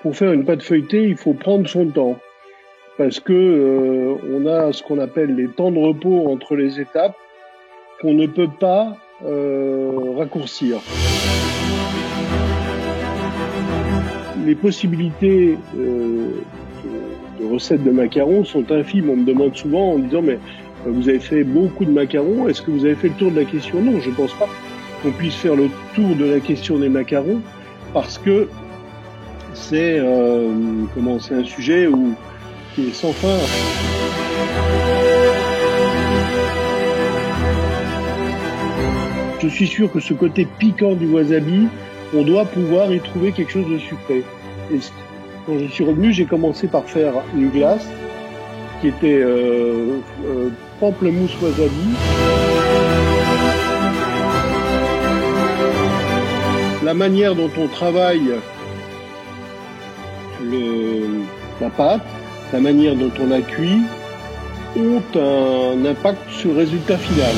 Pour faire une pâte feuilletée, il faut prendre son temps parce que on a ce qu'on appelle les temps de repos entre les étapes qu'on ne peut pas raccourcir. Les possibilités de recettes de macarons sont infimes. On me demande souvent en disant mais vous avez fait beaucoup de macarons, est-ce que vous avez fait le tour de la question? Non, je ne pense pas qu'on puisse faire le tour de la question des macarons parce que c'est un sujet qui est sans fin. Je suis sûr que ce côté piquant du wasabi, on doit pouvoir y trouver quelque chose de sucré. Et quand je suis revenu, j'ai commencé par faire une glace qui était pamplemousse wasabi. La manière dont on travaille la pâte, la manière dont on la cuit, ont un impact sur le résultat final.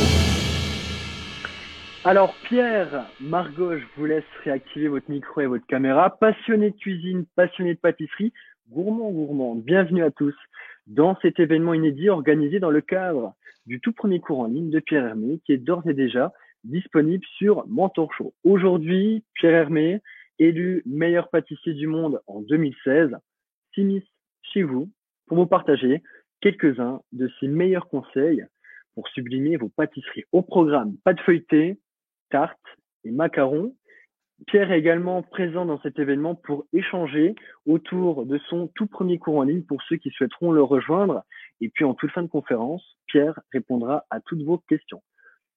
Alors Pierre, Margot, je vous laisse réactiver votre micro et votre caméra. Passionné de cuisine, passionné de pâtisserie, gourmand, bienvenue à tous dans cet événement inédit organisé dans le cadre du tout premier cours en ligne de Pierre Hermé qui est d'ores et déjà disponible sur Mentor Show. Aujourd'hui, Pierre Hermé, élu meilleur pâtissier du monde en 2016, s'immisce chez vous pour vous partager quelques-uns de ses meilleurs conseils pour sublimer vos pâtisseries. Au programme, pâte feuilletée, tartes et macarons. Pierre est également présent dans cet événement pour échanger autour de son tout premier cours en ligne pour ceux qui souhaiteront le rejoindre. Et puis en toute fin de conférence, Pierre répondra à toutes vos questions.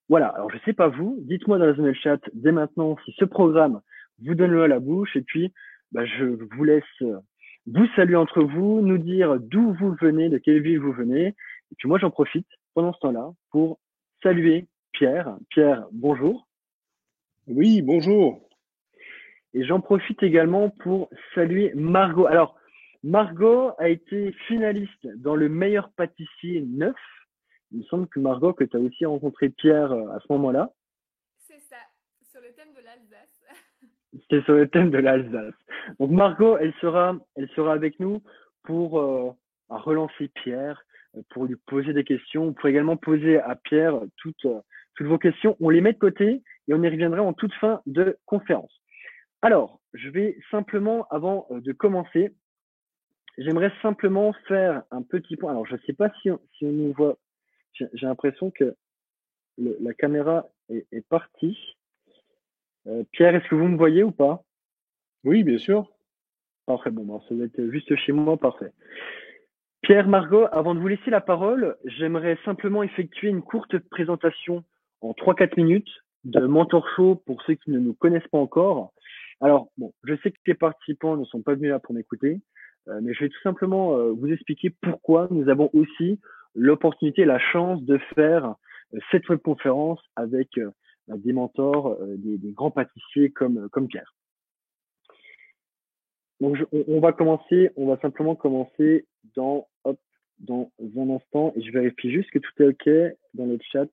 Voilà, alors je sais pas vous, dites-moi dans la zone chat dès maintenant si ce programme vous donne l'eau à la bouche et puis je vous laisse vous saluer entre vous, nous dire d'où vous venez, de quelle ville vous venez. Et puis moi j'en profite pendant ce temps-là pour saluer Pierre. Pierre, bonjour. Oui, bonjour. Et j'en profite également pour saluer Margot. Alors, Margot a été finaliste dans le meilleur pâtissier neuf. Il me semble que Margot, que tu as aussi rencontré Pierre à ce moment-là. C'est ça, sur le thème de l'Alsace. C'était sur le thème de l'Alsace. Donc Margot, elle sera avec nous pour relancer Pierre, pour lui poser des questions. Vous pourrez également poser à Pierre toutes vos questions. On les met de côté et on y reviendra en toute fin de conférence. Alors, je vais simplement, avant de commencer, j'aimerais simplement faire un petit point. Alors, je ne sais pas si on nous voit. J'ai l'impression que la caméra est partie. Pierre, est-ce que vous me voyez ou pas? Oui, bien sûr. Parfait, bon, ça doit être juste chez moi, parfait. Pierre, Margot, avant de vous laisser la parole, j'aimerais simplement effectuer une courte présentation en 3-4 minutes de Mentor Show pour ceux qui ne nous connaissent pas encore. Alors, bon, je sais que les participants ne sont pas venus là pour m'écouter, mais je vais tout simplement vous expliquer pourquoi nous avons aussi l'opportunité et la chance de faire cette webconférence avec des mentors, des grands pâtissiers comme Pierre. Donc, on va simplement commencer dans un instant et je vérifie juste que tout est OK dans le chat.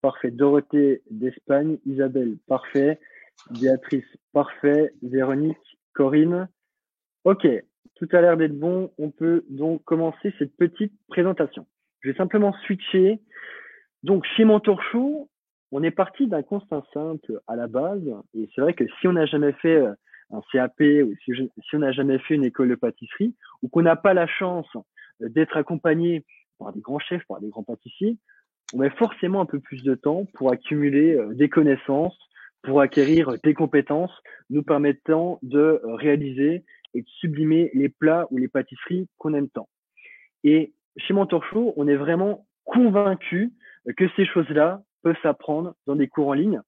Parfait. Dorothée d'Espagne, Isabelle, parfait. Béatrice, parfait. Véronique, Corinne. OK, tout a l'air d'être bon. On peut donc commencer cette petite présentation. Je vais simplement switcher. Donc, chez Mentor Show, on est parti d'un constat simple à la base. Et c'est vrai que si on n'a jamais fait un CAP ou si on n'a jamais fait une école de pâtisserie ou qu'on n'a pas la chance d'être accompagné par des grands chefs, par des grands pâtissiers, on met forcément un peu plus de temps pour accumuler des connaissances, pour acquérir des compétences nous permettant de réaliser et de sublimer les plats ou les pâtisseries qu'on aime tant. Et chez Mentor Show, on est vraiment convaincu que ces choses-là peuvent s'apprendre dans des cours en ligne.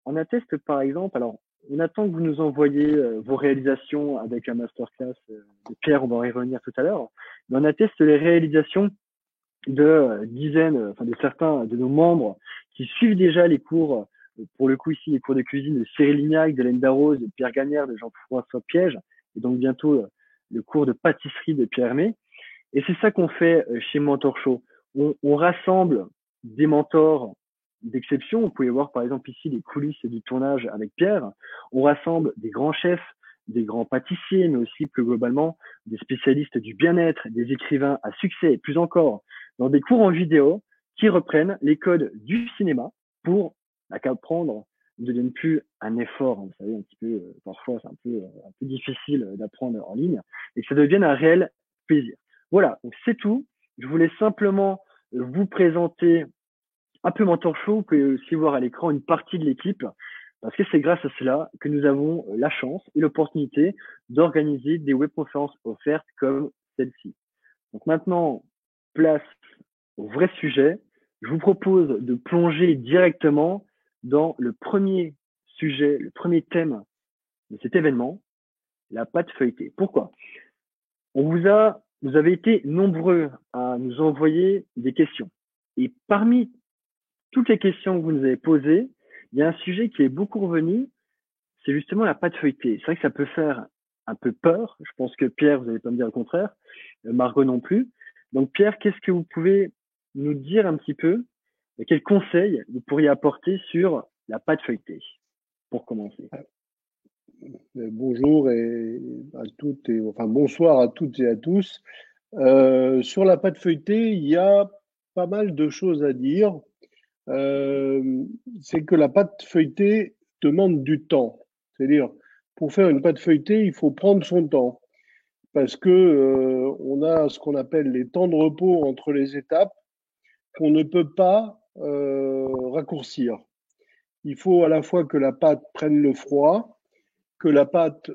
On atteste par exemple, alors on attend que vous nous envoyiez vos réalisations avec la masterclass de Pierre, on va y revenir tout à l'heure, mais on atteste les réalisations de dizaines, de certains de nos membres qui suivent déjà les cours, pour le coup ici, les cours de cuisine de Cyril Lignac, d'Hélène Darroze, de Pierre Gagnère, de Jean-François Piège, et donc bientôt le cours de pâtisserie de Pierre Hermé. Et c'est ça qu'on fait chez Mentor Show. On rassemble des mentors d'exception. Vous pouvez voir par exemple ici les coulisses du tournage avec Pierre. On rassemble des grands chefs, des grands pâtissiers, mais aussi plus globalement des spécialistes du bien-être, des écrivains à succès et plus encore dans des cours en vidéo qui reprennent les codes du cinéma pour qu'apprendre ne devienne plus un effort, vous savez, un petit peu, parfois c'est un peu difficile d'apprendre en ligne, et que ça devienne un réel plaisir. Voilà, donc c'est tout. Je voulais simplement vous présenter un peu Mentor Show. Vous pouvez aussi voir à l'écran une partie de l'équipe, parce que c'est grâce à cela que nous avons la chance et l'opportunité d'organiser des webconférences offertes comme celle-ci. Donc maintenant, place au vrai sujet. Je vous propose de plonger directement dans le premier sujet, le premier thème de cet événement, la pâte feuilletée. Pourquoi? Vous avez été nombreux à nous envoyer des questions. Et parmi toutes les questions que vous nous avez posées, il y a un sujet qui est beaucoup revenu, c'est justement la pâte feuilletée. C'est vrai que ça peut faire un peu peur. Je pense que Pierre, vous n'allez pas me dire le contraire, Margot non plus. Donc Pierre, qu'est-ce que vous pouvez nous dire un petit peu, quels conseils vous pourriez apporter sur la pâte feuilletée, pour commencer? Bonjour et à toutes et enfin bonsoir à toutes et à tous. Sur la pâte feuilletée, il y a pas mal de choses à dire. C'est que la pâte feuilletée demande du temps. C'est-à-dire, pour faire une pâte feuilletée, il faut prendre son temps parce que on a ce qu'on appelle les temps de repos entre les étapes qu'on ne peut pas raccourcir. Il faut à la fois que la pâte prenne le froid, que la pâte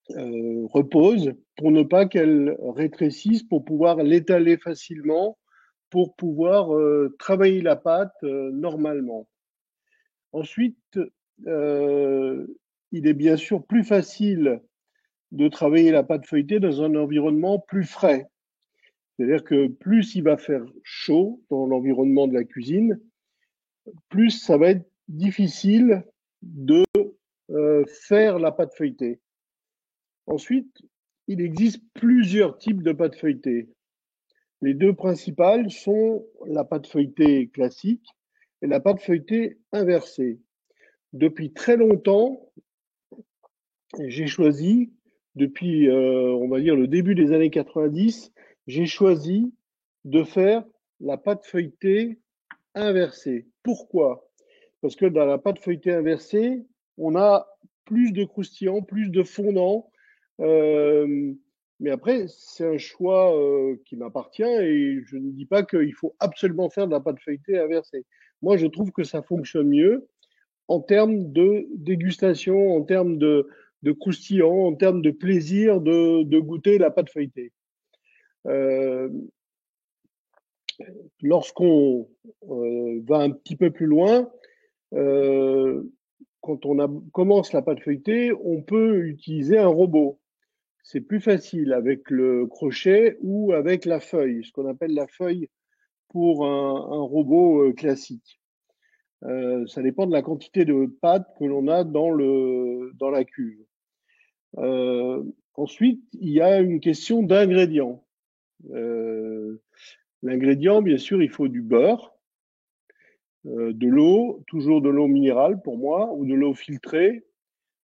repose pour ne pas qu'elle rétrécisse, pour pouvoir l'étaler facilement, pour pouvoir travailler la pâte normalement. Ensuite, il est bien sûr plus facile de travailler la pâte feuilletée dans un environnement plus frais. C'est-à-dire que plus il va faire chaud dans l'environnement de la cuisine, plus ça va être difficile de faire la pâte feuilletée. Ensuite, il existe plusieurs types de pâte feuilletée. Les deux principales sont la pâte feuilletée classique et la pâte feuilletée inversée. Depuis très longtemps, j'ai choisi, depuis on va dire le début des années 90, j'ai choisi de faire la pâte feuilletée inversée. Pourquoi? Parce que dans la pâte feuilletée inversée, on a plus de croustillant, plus de fondant. Mais après, c'est un choix qui m'appartient et je ne dis pas qu'il faut absolument faire de la pâte feuilletée inversée. Moi, je trouve que ça fonctionne mieux en termes de dégustation, en termes de croustillant, en termes de plaisir de goûter la pâte feuilletée. Lorsqu'on va un petit peu plus loin, quand on commence la pâte feuilletée, on peut utiliser un robot. C'est plus facile avec le crochet ou avec la feuille, ce qu'on appelle la feuille pour un robot classique. Ça dépend de la quantité de pâte que l'on a dans la cuve. Ensuite, il y a une question d'ingrédients. L'ingrédient, bien sûr, il faut du beurre, de l'eau, toujours de l'eau minérale pour moi, ou de l'eau filtrée,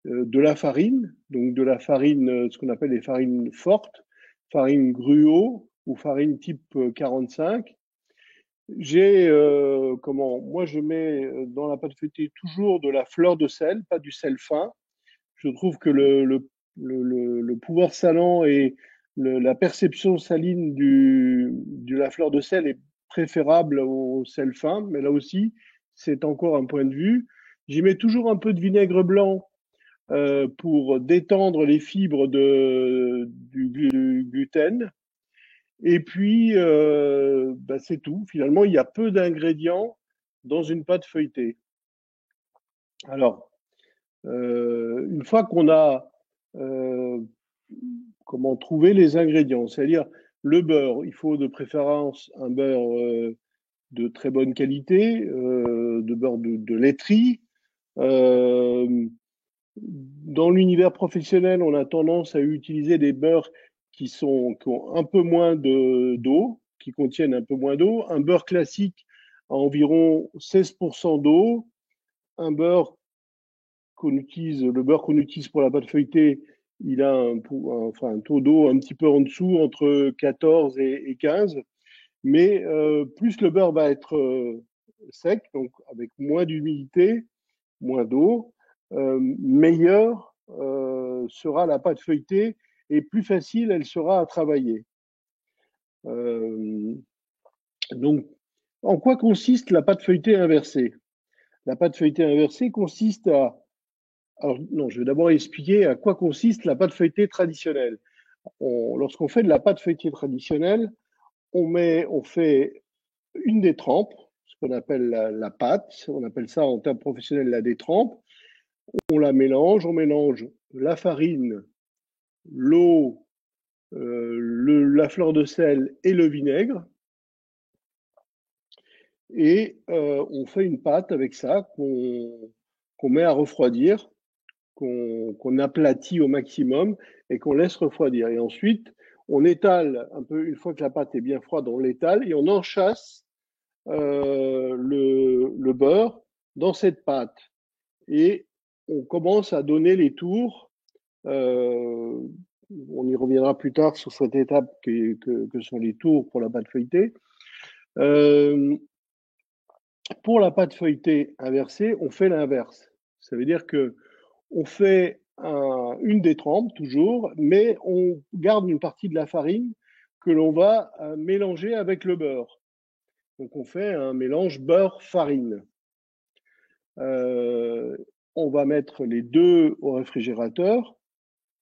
de la farine, donc de la farine, ce qu'on appelle les farines fortes, farine gruau ou farine type 45. Moi je mets dans la pâte feuilletée toujours de la fleur de sel, pas du sel fin. Je trouve que le pouvoir salant et la perception saline de la fleur de sel est préférable au sel fin, mais là aussi, c'est encore un point de vue. J'y mets toujours un peu de vinaigre blanc pour détendre les fibres du gluten. Et puis, c'est tout. Finalement, il y a peu d'ingrédients dans une pâte feuilletée. Alors, une fois qu'on a comment trouver les ingrédients, c'est-à-dire le beurre, il faut de préférence un beurre de très bonne qualité, de beurre de laiterie. Dans l'univers professionnel, on a tendance à utiliser des beurres qui ont un peu moins d'eau, qui contiennent un peu moins d'eau. Un beurre classique a environ 16% d'eau. Un beurre le beurre qu'on utilise pour la pâte feuilletée, il a un taux d'eau un petit peu en dessous, entre 14 et 15. Mais plus le beurre va être sec, donc avec moins d'humidité, moins d'eau, meilleure sera la pâte feuilletée et plus facile elle sera à travailler. Donc, en quoi consiste la pâte feuilletée inversée? La pâte feuilletée inversée consiste à... Alors, non, je vais d'abord expliquer à quoi consiste la pâte feuilletée traditionnelle. Lorsqu'on fait de la pâte feuilletée traditionnelle, on fait une détrempe, ce qu'on appelle la pâte, on appelle ça en termes professionnels la détrempe. On mélange la farine, l'eau, la fleur de sel et le vinaigre. Et on fait une pâte avec ça qu'on met à refroidir, qu'on aplatit au maximum et qu'on laisse refroidir. Et ensuite, on étale un peu, une fois que la pâte est bien froide, on l'étale et on enchâsse le beurre dans cette pâte. Et on commence à donner les tours. On y reviendra plus tard sur cette étape que sont les tours pour la pâte feuilletée. Pour la pâte feuilletée inversée, on fait l'inverse. Ça veut dire que on fait une détrempe toujours, mais on garde une partie de la farine que l'on va mélanger avec le beurre. Donc on fait un mélange beurre-farine. On va mettre les deux au réfrigérateur.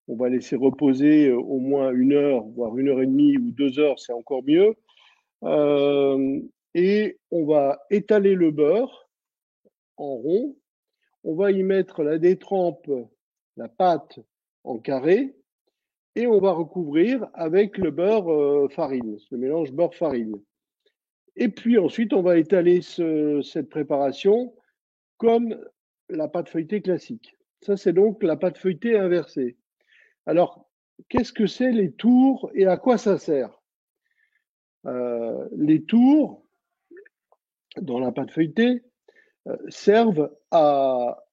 On va laisser reposer au moins 1 heure, voire 1 heure et demie ou 2 heures, c'est encore mieux. Et on va étaler le beurre en rond. On va y mettre la détrempe, la pâte en carré, et on va recouvrir avec le beurre farine, le mélange beurre-farine. Et puis ensuite, on va étaler cette préparation comme la pâte feuilletée classique. Ça, c'est donc la pâte feuilletée inversée. Alors, qu'est-ce que c'est les tours et à quoi ça sert? Les tours, dans la pâte feuilletée, servent à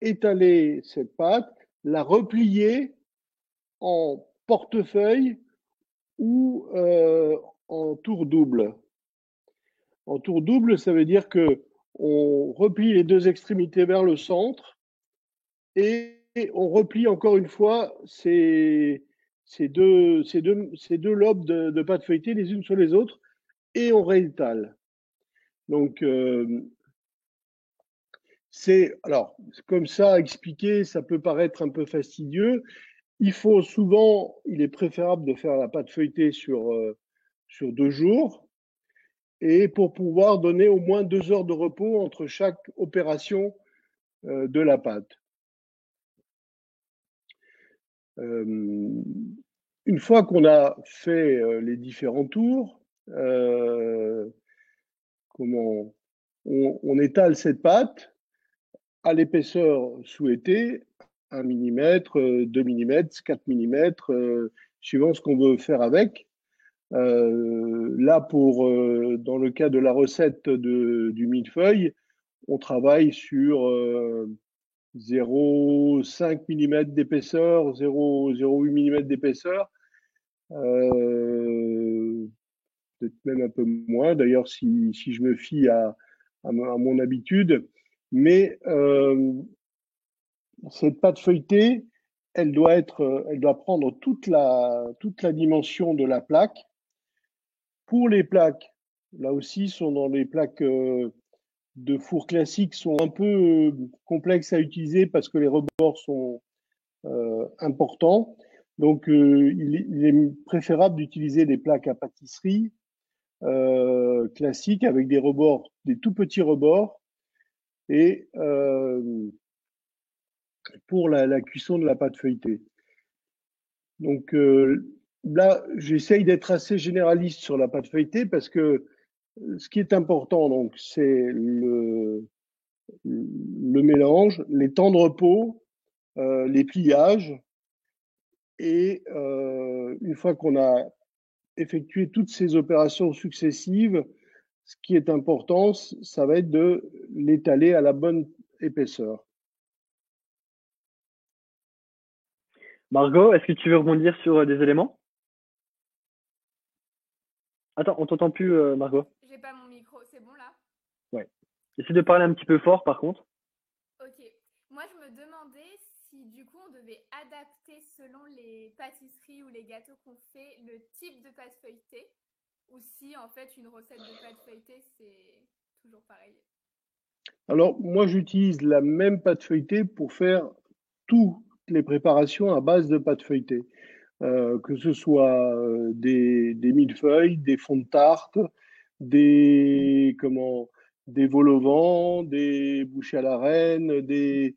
étaler cette pâte, la replier en portefeuille ou en tour double. En tour double, ça veut dire que on replie les deux extrémités vers le centre et on replie encore une fois ces deux lobes de pâte feuilletée les unes sur les autres et on réétale. Donc, alors, comme ça, expliquer, ça peut paraître un peu fastidieux. Il est préférable de faire la pâte feuilletée sur 2 jours et pour pouvoir donner au moins 2 heures de repos entre chaque opération de la pâte. Une fois qu'on a fait les différents tours, on étale cette pâte à l'épaisseur souhaitée, 1 mm, 2 mm, 4 mm, suivant ce qu'on veut faire avec. Là, dans le cas de la recette du millefeuille, on travaille sur 0,5 mm d'épaisseur, 0,08 mm d'épaisseur, peut-être même un peu moins, d'ailleurs, si je me fie à mon habitude. Mais cette pâte feuilletée, elle doit prendre toute la dimension de la plaque. Pour les plaques, là aussi, sont dans les plaques de four classiques, sont un peu complexes à utiliser parce que les rebords sont importants. Donc, il est préférable d'utiliser des plaques à pâtisserie classiques avec des tout petits rebords. Et pour la cuisson de la pâte feuilletée. Donc là, j'essaye d'être assez généraliste sur la pâte feuilletée parce que ce qui est important, donc, c'est le mélange, les temps de repos, les pliages. Et une fois qu'on a effectué toutes ces opérations successives, ce qui est important, ça va être de l'étaler à la bonne épaisseur. Margot, est-ce que tu veux rebondir sur des éléments? Attends, on t'entend plus, Margot. J'ai pas mon micro, c'est bon là? Ouais. Essaie de parler un petit peu fort, par contre. Ok. Moi, je me demandais si du coup on devait adapter selon les pâtisseries ou les gâteaux qu'on fait le type de pâte feuilletée ou si en fait une recette de pâte feuilletée c'est toujours pareil. Alors, moi, j'utilise la même pâte feuilletée pour faire toutes les préparations à base de pâte feuilletée. Que ce soit des millefeuilles, des fonds de tarte, comment, des vol au vent, des bouchées à la reine, des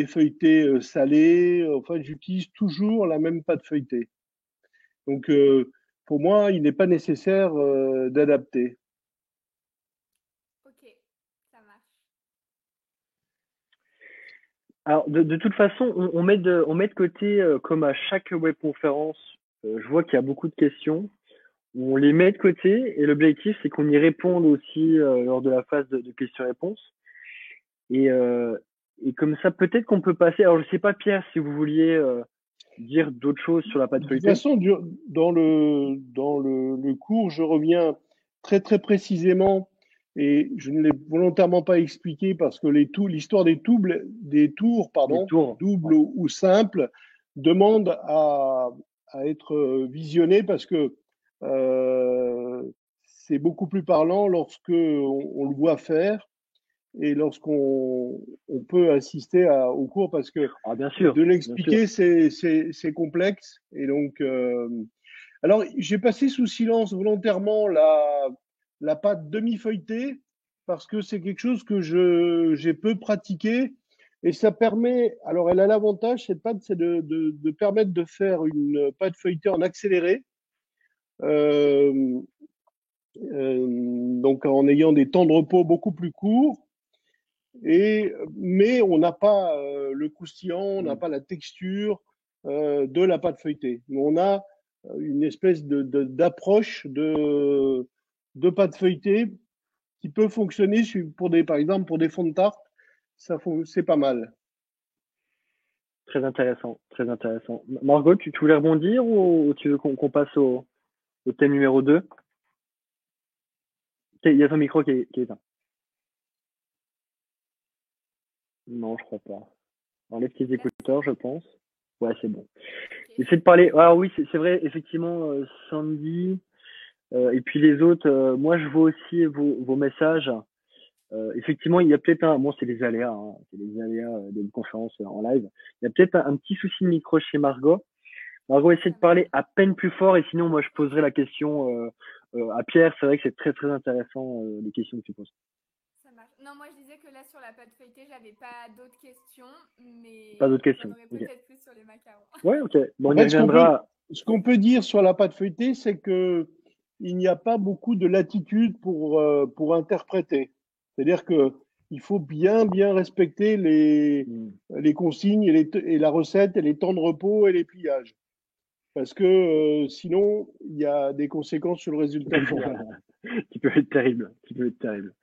feuilletés salés. Enfin, j'utilise toujours la même pâte feuilletée. Donc, pour moi, il n'est pas nécessaire d'adapter. Ok, ça marche. Alors, de toute façon, on met de côté, comme à chaque webconférence, je vois qu'il y a beaucoup de questions. On les met de côté et l'objectif, c'est qu'on y réponde aussi lors de la phase de questions-réponses. Et, euh, et comme ça, peut-être qu'on peut passer. Alors, je sais pas, Pierre, si vous vouliez dire d'autres choses sur la pâte De toute feuilletée. façon, dans le cours, je reviens très très précisément et je ne l'ai volontairement pas expliqué parce que l'histoire des tours, Les pardon, tours. doubles Ouais. ou simples, demande à être visionné parce que euh, c'est beaucoup plus parlant lorsque on le voit faire et lorsqu'on peut assister au cours parce que Ah, bien sûr, de bien sûr. l'expliquer, c'est complexe. Et donc, alors, j'ai passé sous silence volontairement la pâte demi-feuilletée parce que c'est quelque chose que j'ai peu pratiqué. Et ça permet, alors elle a l'avantage, cette pâte, c'est de permettre de faire une pâte feuilletée en accéléré. Euh, donc en ayant des temps de repos beaucoup plus courts. Mais on n'a pas le croustillant, on n'a Mm. pas la texture de la pâte feuilletée. Mais on a une espèce d'approche de pâte feuilletée qui peut fonctionner par exemple, pour des fonds de tarte. C'est pas mal. Très intéressant, très intéressant. Margot, tu voulais rebondir ou tu veux qu'on passe au thème numéro 2? Il y a ton micro qui est éteint. Non, je crois pas. Enlève tes Là, c'est écouteurs, bon? je pense. Ouais, c'est bon. Ok, Essaie de super. parler. Ah oui, c'est vrai, effectivement, Sandy, et puis les autres, moi je vois aussi vos messages. Effectivement, il y a peut-être un, bon, c'est les aléas, hein, c'est les aléas d'une conférence en live. Il y a peut-être un petit souci de micro chez Margot. Margot, essaie de Ça marche. parler à peine plus fort et sinon, moi, je poserai la question à Pierre. C'est vrai que c'est très, très intéressant les questions que tu poses. Ça marche. Non, moi je disais que là sur la pâte feuilletée, j'avais pas d'autres questions, Pas d'autres mais j'en questions. aurais Ok. peut-être plus sur les macarons. Ouais, ok. Bon, En on y fait, reviendra. ce qu'on peut dire sur la pâte feuilletée, c'est que il n'y a pas beaucoup de latitude pour interpréter. C'est-à-dire que il faut bien, bien respecter Hmm. les consignes et la recette et les temps de repos et les pliages. Parce que sinon, il y a des conséquences sur le résultat final. Qui peut être terrible. Qui peut être terrible.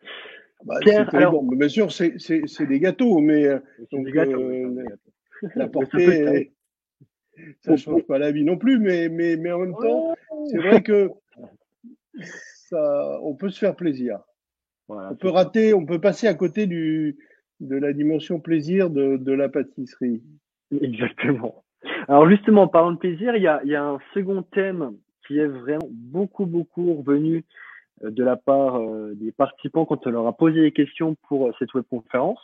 Bah, c'est Pierre, terrible. alors, Bon, bien sûr, c'est des gâteaux, mais c'est des donc gâteaux, oui, c'est des gâteaux. la Mais ça peut être terrible. portée, ça Pour- change pas la vie non plus. Mais en même temps, c'est Oh. vrai que on peut se faire plaisir. Voilà, On peut c'est ça. rater, on peut passer à côté de la dimension plaisir de la pâtisserie. Exactement. Alors justement, en parlant de plaisir, il y a un second thème qui est vraiment beaucoup, beaucoup revenu de la part des participants quand on leur a posé des questions pour cette webconférence,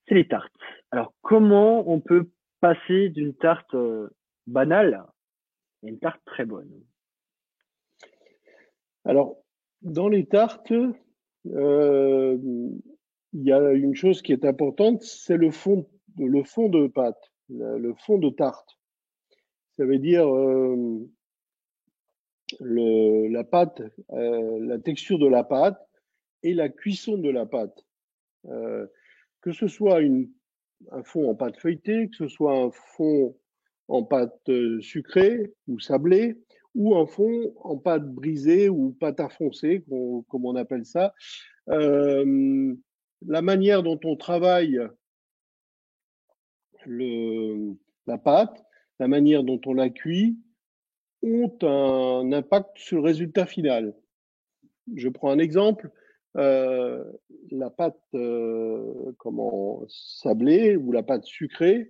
c'est les tartes. Alors, comment on peut passer d'une tarte banale à une tarte très bonne? Alors, dans les tartes, euh, il y a une chose qui est importante, c'est le fond de pâte, le fond de tarte. Ça veut dire la pâte, la texture de la pâte et la cuisson de la pâte. Euh, que ce soit un fond en pâte feuilletée, que ce soit un fond en pâte sucrée ou sablée, ou un fond en pâte brisée ou pâte à foncer, comme on appelle ça. Euh, la manière dont on travaille la pâte la manière dont on la cuit, ont un impact sur le résultat final. Je prends un exemple. Euh, la pâte sablée ou la pâte sucrée,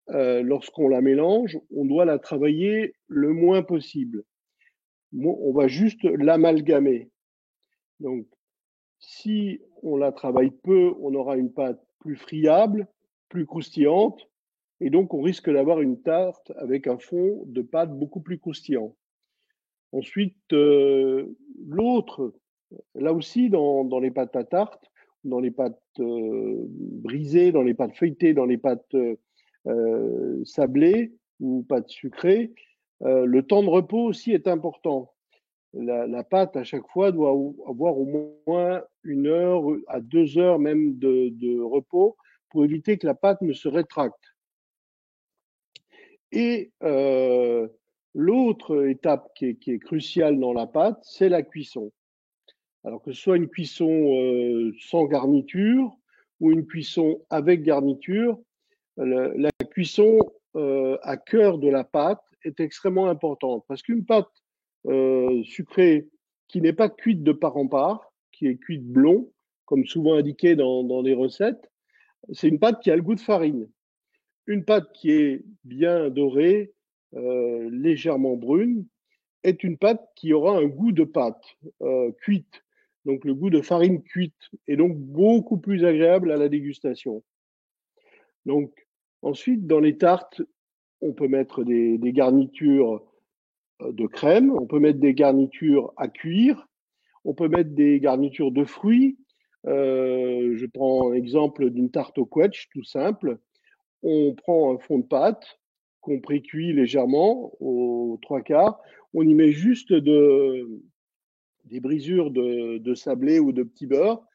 lorsqu'on la mélange, on doit la travailler le moins possible. On va juste l'amalgamer. Donc, si on la travaille peu, on aura une pâte plus friable, plus croustillante, et donc on risque d'avoir une tarte avec un fond de pâte beaucoup plus croustillant. Ensuite, l'autre, là aussi, dans les pâtes à tarte, dans les pâtes brisées, dans les pâtes feuilletées, dans les pâtes sablées ou pâtes sucrées, le temps de repos aussi est important. La pâte, à chaque fois, doit avoir au moins 1 heure à 2 heures même de repos pour éviter que la pâte ne se rétracte. Et l'autre étape qui est cruciale dans la pâte, c'est la cuisson. Alors que ce soit une cuisson sans garniture ou une cuisson avec garniture, la cuisson à cœur de la pâte est extrêmement importante parce qu'une pâte sucrée qui n'est pas cuite de part en part, qui est cuite blond, comme souvent indiqué dans les recettes, c'est une pâte qui a le goût de farine. Une pâte qui est bien dorée, légèrement brune, est une pâte qui aura un goût de pâte cuite, donc le goût de farine cuite, et donc beaucoup plus agréable à la dégustation. Donc ensuite, dans les tartes, on peut mettre des garnitures de crème, on peut mettre des garnitures à cuire, on peut mettre des garnitures de fruits. Je prends l'exemple d'une tarte au quetch, tout simple. On prend un fond de pâte qu'on précuit légèrement aux 3/4. On y met juste des brisures de sablé ou de petit beurre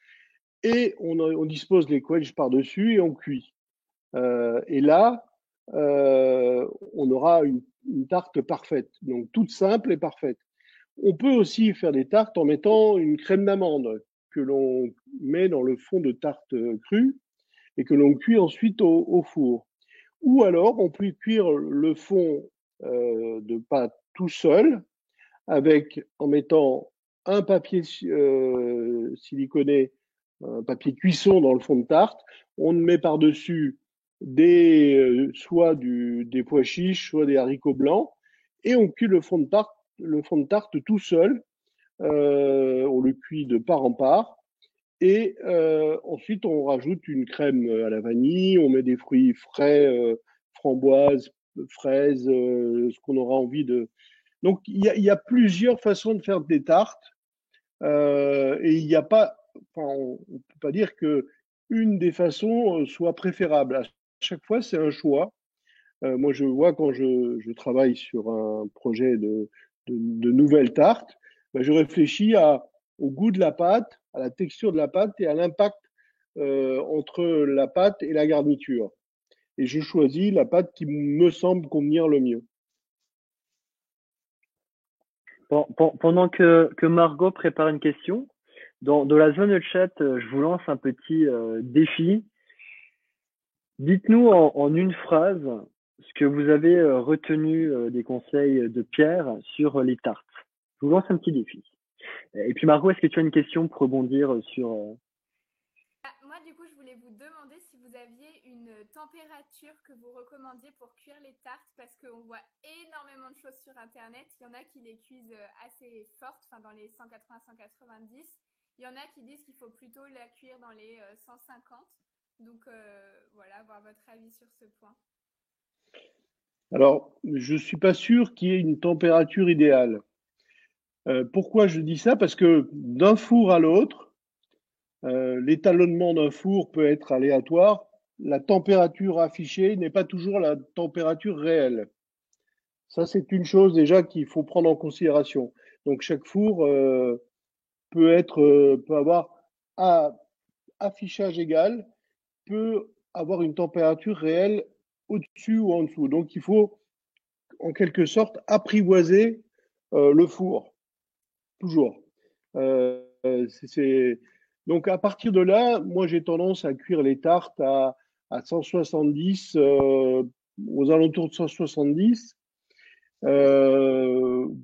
et on dispose les quetchs par-dessus et on cuit. Et là, on aura une tarte parfaite, donc toute simple et parfaite. On peut aussi faire des tartes en mettant une crème d'amande que l'on met dans le fond de tarte crue et que l'on cuit ensuite au four. Ou alors, on peut cuire le fond de pâte tout seul en mettant un papier siliconé, un papier cuisson dans le fond de tarte. On met par-dessus soit des pois chiches, soit des haricots blancs, et on cuit le fond de tarte tout seul. On le cuit de part en part. Et ensuite, on rajoute une crème à la vanille, on met des fruits frais, framboises, fraises, ce qu'on aura envie de. Donc, il y a plusieurs façons de faire des tartes. Et il n'y a pas, enfin, on ne peut pas dire que une des façons soit préférable. À chaque fois, c'est un choix. Moi, je vois quand je travaille sur un projet de nouvelles tartes, ben, je réfléchis au goût de la pâte, à la texture de la pâte et à l'impact entre la pâte et la garniture. Et je choisis la pâte qui me semble convenir le mieux. Pendant que Margot prépare une question, dans la zone de chat, je vous lance un petit défi. Dites-nous en une phrase ce que vous avez retenu des conseils de Pierre sur les tartes. Je vous lance un petit défi. Et puis Margot, est-ce que tu as une question pour rebondir sur... Moi, du coup, je voulais vous demander si vous aviez une température que vous recommandiez pour cuire les tartes, parce qu'on voit énormément de choses sur Internet. Il y en a qui les cuisent assez fortes, enfin dans les 180-190. Il y en a qui disent qu'il faut plutôt la cuire dans les 150. Donc voilà, avoir votre avis sur ce point. Alors, je ne suis pas sûr qu'il y ait une température idéale. Pourquoi je dis ça? Parce que d'un four à l'autre, l'étalonnement d'un four peut être aléatoire. La température affichée n'est pas toujours la température réelle. Ça, c'est une chose déjà qu'il faut prendre en considération. Donc, chaque four peut avoir à affichage égal, peut avoir une température réelle au-dessus ou en dessous. Donc, il faut en quelque sorte apprivoiser le four, toujours. Donc, à partir de là, moi, j'ai tendance à cuire les tartes à 170 aux alentours de 170,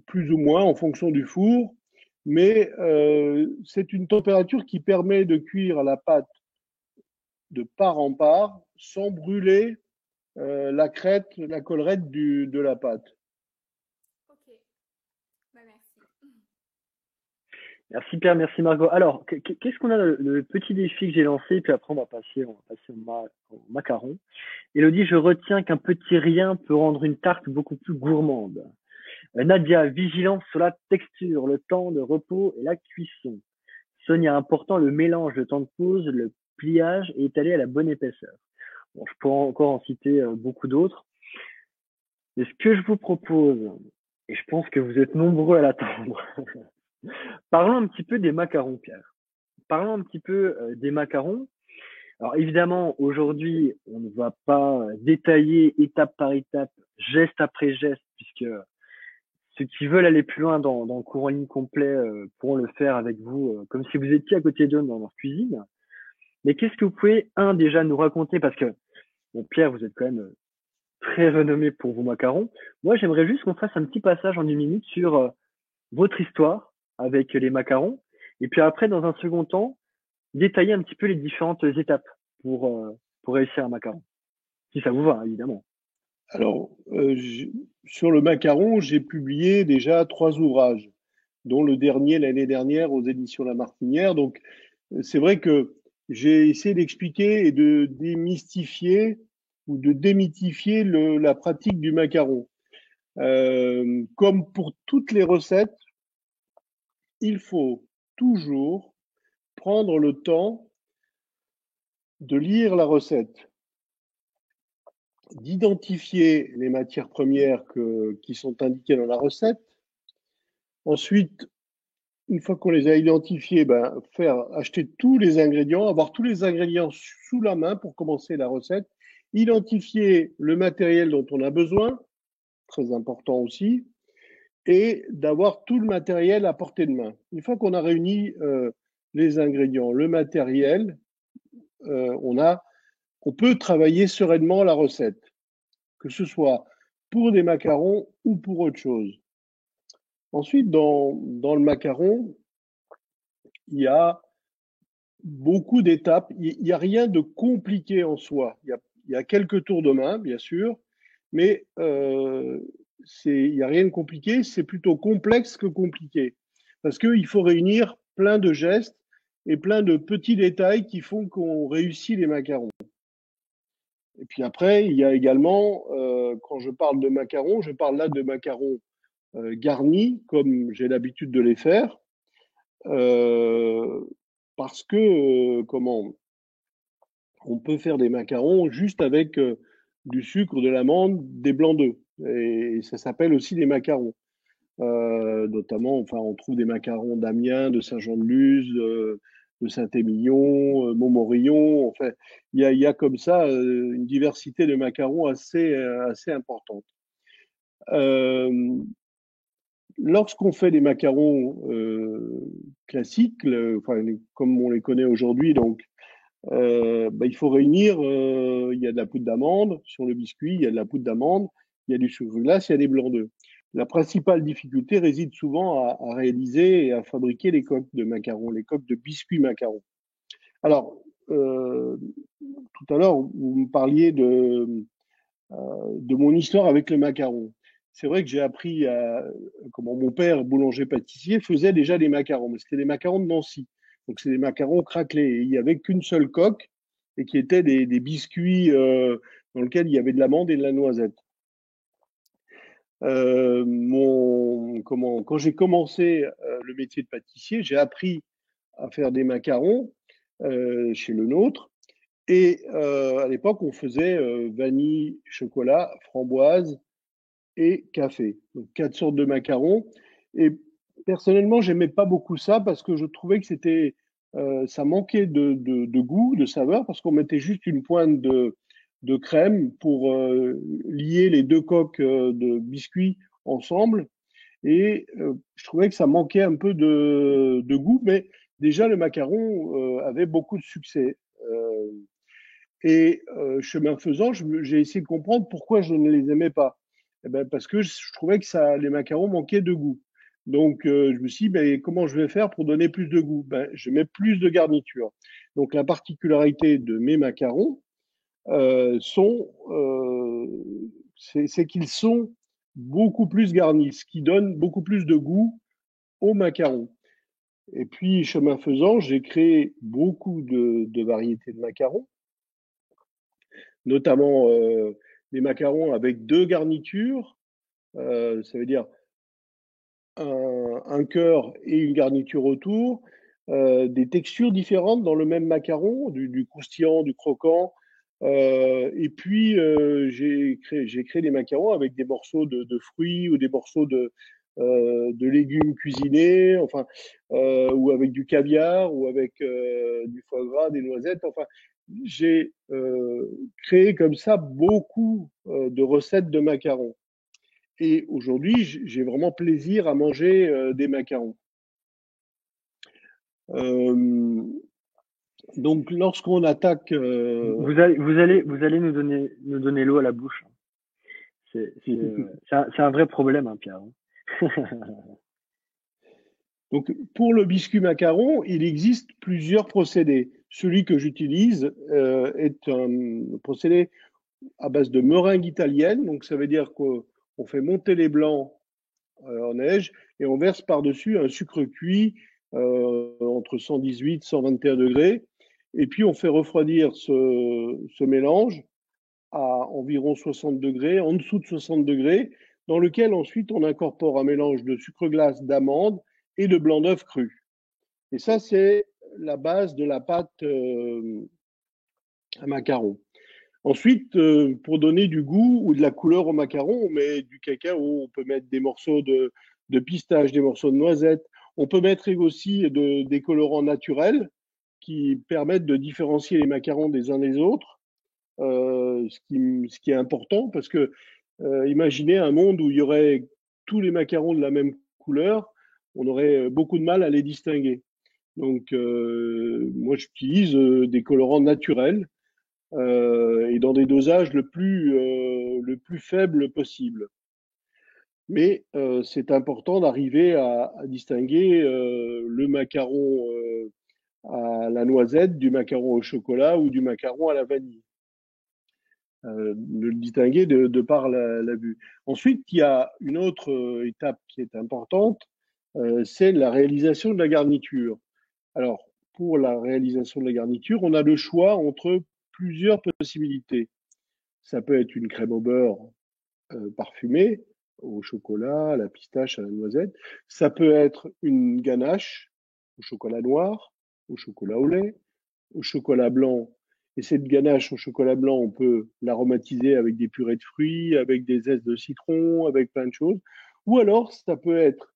plus ou moins en fonction du four. Mais c'est une température qui permet de cuire la pâte de part en part sans brûler la crête, la collerette de la pâte. Ok, bah merci. Merci Pierre, merci Margot. Alors, qu'est-ce qu'on a le petit défi que j'ai lancé, puis après on va passer au macaron. Elodie, je retiens qu'un petit rien peut rendre une tarte beaucoup plus gourmande. Nadia, vigilance sur la texture, le temps de repos et la cuisson. Sonia, important le mélange, le temps de pause, le pliage et étalé à la bonne épaisseur. Bon, je pourrais encore en citer beaucoup d'autres. Mais ce que je vous propose, et je pense que vous êtes nombreux à l'attendre, parlons un petit peu des macarons, Pierre. Parlons un petit peu des macarons. Alors évidemment, aujourd'hui, on ne va pas détailler étape par étape, geste après geste, puisque ceux qui veulent aller plus loin dans le cours en ligne complet pourront le faire avec vous, comme si vous étiez à côté d'eux dans leur cuisine. Mais qu'est-ce que vous pouvez, déjà nous raconter, parce que, bon, Pierre, vous êtes quand même très renommé pour vos macarons. Moi, j'aimerais juste qu'on fasse un petit passage en 1 minute sur votre histoire avec les macarons. Et puis après, dans un second temps, détailler un petit peu les différentes étapes pour réussir un macaron. Si ça vous va, évidemment. Alors, sur le macaron, j'ai publié déjà 3 ouvrages, dont le dernier l'année dernière aux éditions La Martinière. Donc, c'est vrai que j'ai essayé d'expliquer et de démystifier ou de démythifier la pratique du macaron. Comme pour toutes les recettes, il faut toujours prendre le temps de lire la recette, d'identifier les matières premières qui sont indiquées dans la recette. Ensuite, une fois qu'on les a identifiés, faire acheter tous les ingrédients, avoir tous les ingrédients sous la main pour commencer la recette, identifier le matériel dont on a besoin, très important aussi, et d'avoir tout le matériel à portée de main. Une fois qu'on a réuni les ingrédients, le matériel, on peut travailler sereinement la recette, que ce soit pour des macarons ou pour autre chose. Ensuite, dans le macaron, il y a beaucoup d'étapes. Il n'y a rien de compliqué en soi. Il y a quelques tours de main, bien sûr, mais il n'y a rien de compliqué. C'est plutôt complexe que compliqué. Parce qu'il faut réunir plein de gestes et plein de petits détails qui font qu'on réussit les macarons. Et puis après, il y a également, quand je parle de macarons, je parle là de macarons garnis, comme j'ai l'habitude de les faire. Parce que on peut faire des macarons juste avec du sucre, de l'amande, des blancs d'œufs. Et ça s'appelle aussi des macarons. Notamment, enfin, on trouve des macarons d'Amiens, de Saint-Jean-de-Luz, de Saint-Émilion, Montmorillon. Enfin, il y a comme ça une diversité de macarons assez importante. Lorsqu'on fait des macarons classiques, comme on les connaît aujourd'hui, donc il faut réunir. Il y a de la poudre d'amande sur le biscuit, il y a de la poudre d'amande, il y a du sucre glace, il y a des blancs d'œufs. La principale difficulté réside souvent à réaliser et à fabriquer les coques de macarons, les coques de biscuits macarons. Alors, tout à l'heure, vous me parliez de mon histoire avec le macaron. C'est vrai que j'ai appris comment mon père, boulanger-pâtissier, faisait déjà des macarons, mais c'était des macarons de Nancy. Donc, c'est des macarons craquelés. Et il n'y avait qu'une seule coque et qui étaient des biscuits dans lesquels il y avait de l'amande et de la noisette. Quand j'ai commencé le métier de pâtissier, j'ai appris à faire des macarons chez le nôtre. Et à l'époque, on faisait vanille, chocolat, framboise et café. Donc 4 sortes de macarons. Et personnellement, j'aimais pas beaucoup ça parce que je trouvais que ça manquait de goût, de saveur, parce qu'on mettait juste une pointe de crème pour lier les deux coques de biscuits ensemble. Et je trouvais que ça manquait un peu de goût, mais déjà le macaron avait beaucoup de succès. Et chemin faisant, j'ai essayé de comprendre pourquoi je ne les aimais pas. Eh ben, parce que je trouvais que les macarons manquaient de goût. Donc, je me suis dit, ben, comment je vais faire pour donner plus de goût? Ben, je mets plus de garniture. Donc, la particularité de mes macarons c'est qu'ils sont beaucoup plus garnis, ce qui donne beaucoup plus de goût aux macarons. Et puis, chemin faisant, j'ai créé beaucoup de variétés de macarons, notamment des macarons avec deux garnitures, ça veut dire un cœur et une garniture autour, des textures différentes dans le même macaron, du croustillant, du croquant. Et puis, j'ai créé des macarons avec des morceaux de fruits ou des morceaux de légumes cuisinés, enfin, ou avec du caviar, ou avec du foie gras, des noisettes. Enfin, j'ai créé comme ça beaucoup de recettes de macarons. Et aujourd'hui, j'ai vraiment plaisir à manger des macarons. Donc, lorsqu'on attaque, Vous allez nous donner l'eau à la bouche. C'est un vrai problème, hein, Pierre. donc pour le biscuit macaron, il existe plusieurs procédés. Celui que j'utilise est un procédé à base de meringue italienne. Donc, ça veut dire qu'on fait monter les blancs en neige et on verse par-dessus un sucre cuit entre 118 et 121 degrés. Et puis, on fait refroidir ce mélange à environ 60 degrés, en dessous de 60 degrés, dans lequel ensuite on incorpore un mélange de sucre glace, d'amande et de blanc d'œuf cru. Et ça, c'est la base de la pâte à macarons. Ensuite, pour donner du goût ou de la couleur au macaron, on met du cacao, on peut mettre des morceaux de pistache, des morceaux de noisettes. On peut mettre aussi des colorants naturels qui permettent de différencier les macarons des uns des autres, ce qui est important parce que imaginez un monde où il y aurait tous les macarons de la même couleur, on aurait beaucoup de mal à les distinguer. Donc, moi, j'utilise des colorants naturels et dans des dosages le plus faible possible. Mais c'est important d'arriver à distinguer le macaron à la noisette du macaron au chocolat ou du macaron à la vanille. De le distinguer de par la vue. Ensuite, il y a une autre étape qui est importante, c'est la réalisation de la garniture. Alors, pour la réalisation de la garniture, on a le choix entre plusieurs possibilités. Ça peut être une crème au beurre parfumée, au chocolat, à la pistache, à la noisette. Ça peut être une ganache au chocolat noir, au chocolat au lait, au chocolat blanc. Et cette ganache au chocolat blanc, on peut l'aromatiser avec des purées de fruits, avec des zestes de citron, avec plein de choses. Ou alors, ça peut être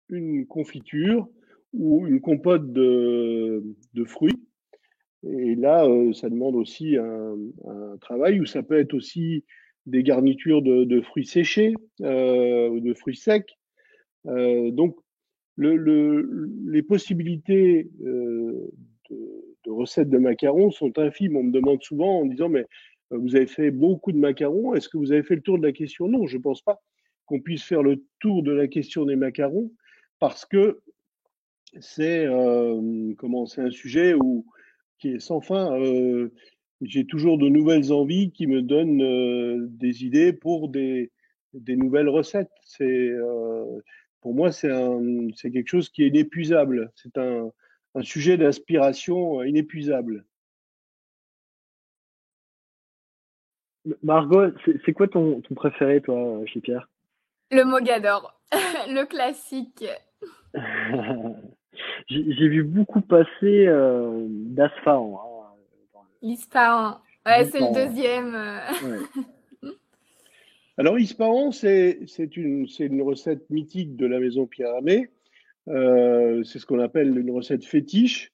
une confiture ou une compote de fruits. Et là, ça demande aussi un travail, ou ça peut être aussi des garnitures de fruits séchés ou de fruits secs. Donc, les possibilités de recettes de macarons sont infimes. On me demande souvent en disant, mais vous avez fait beaucoup de macarons, est-ce que vous avez fait le tour de la question? Non, je ne pense pas qu'on puisse faire le tour de la question des macarons parce que c'est c'est un sujet qui est sans fin. J'ai toujours de nouvelles envies qui me donnent des idées pour des nouvelles recettes. Pour moi, c'est quelque chose qui est inépuisable. C'est un sujet d'inspiration inépuisable. Margot, c'est quoi ton préféré, toi, chez Pierre? Le mogador, le classique. J'ai vu beaucoup passer d'Asfahan. L'ispahan. Ouais, c'est le L'Ispahan. deuxième. Ouais. Alors, Ispahan, c'est une recette mythique de la maison Pierre Hermé. C'est ce qu'on appelle une recette fétiche.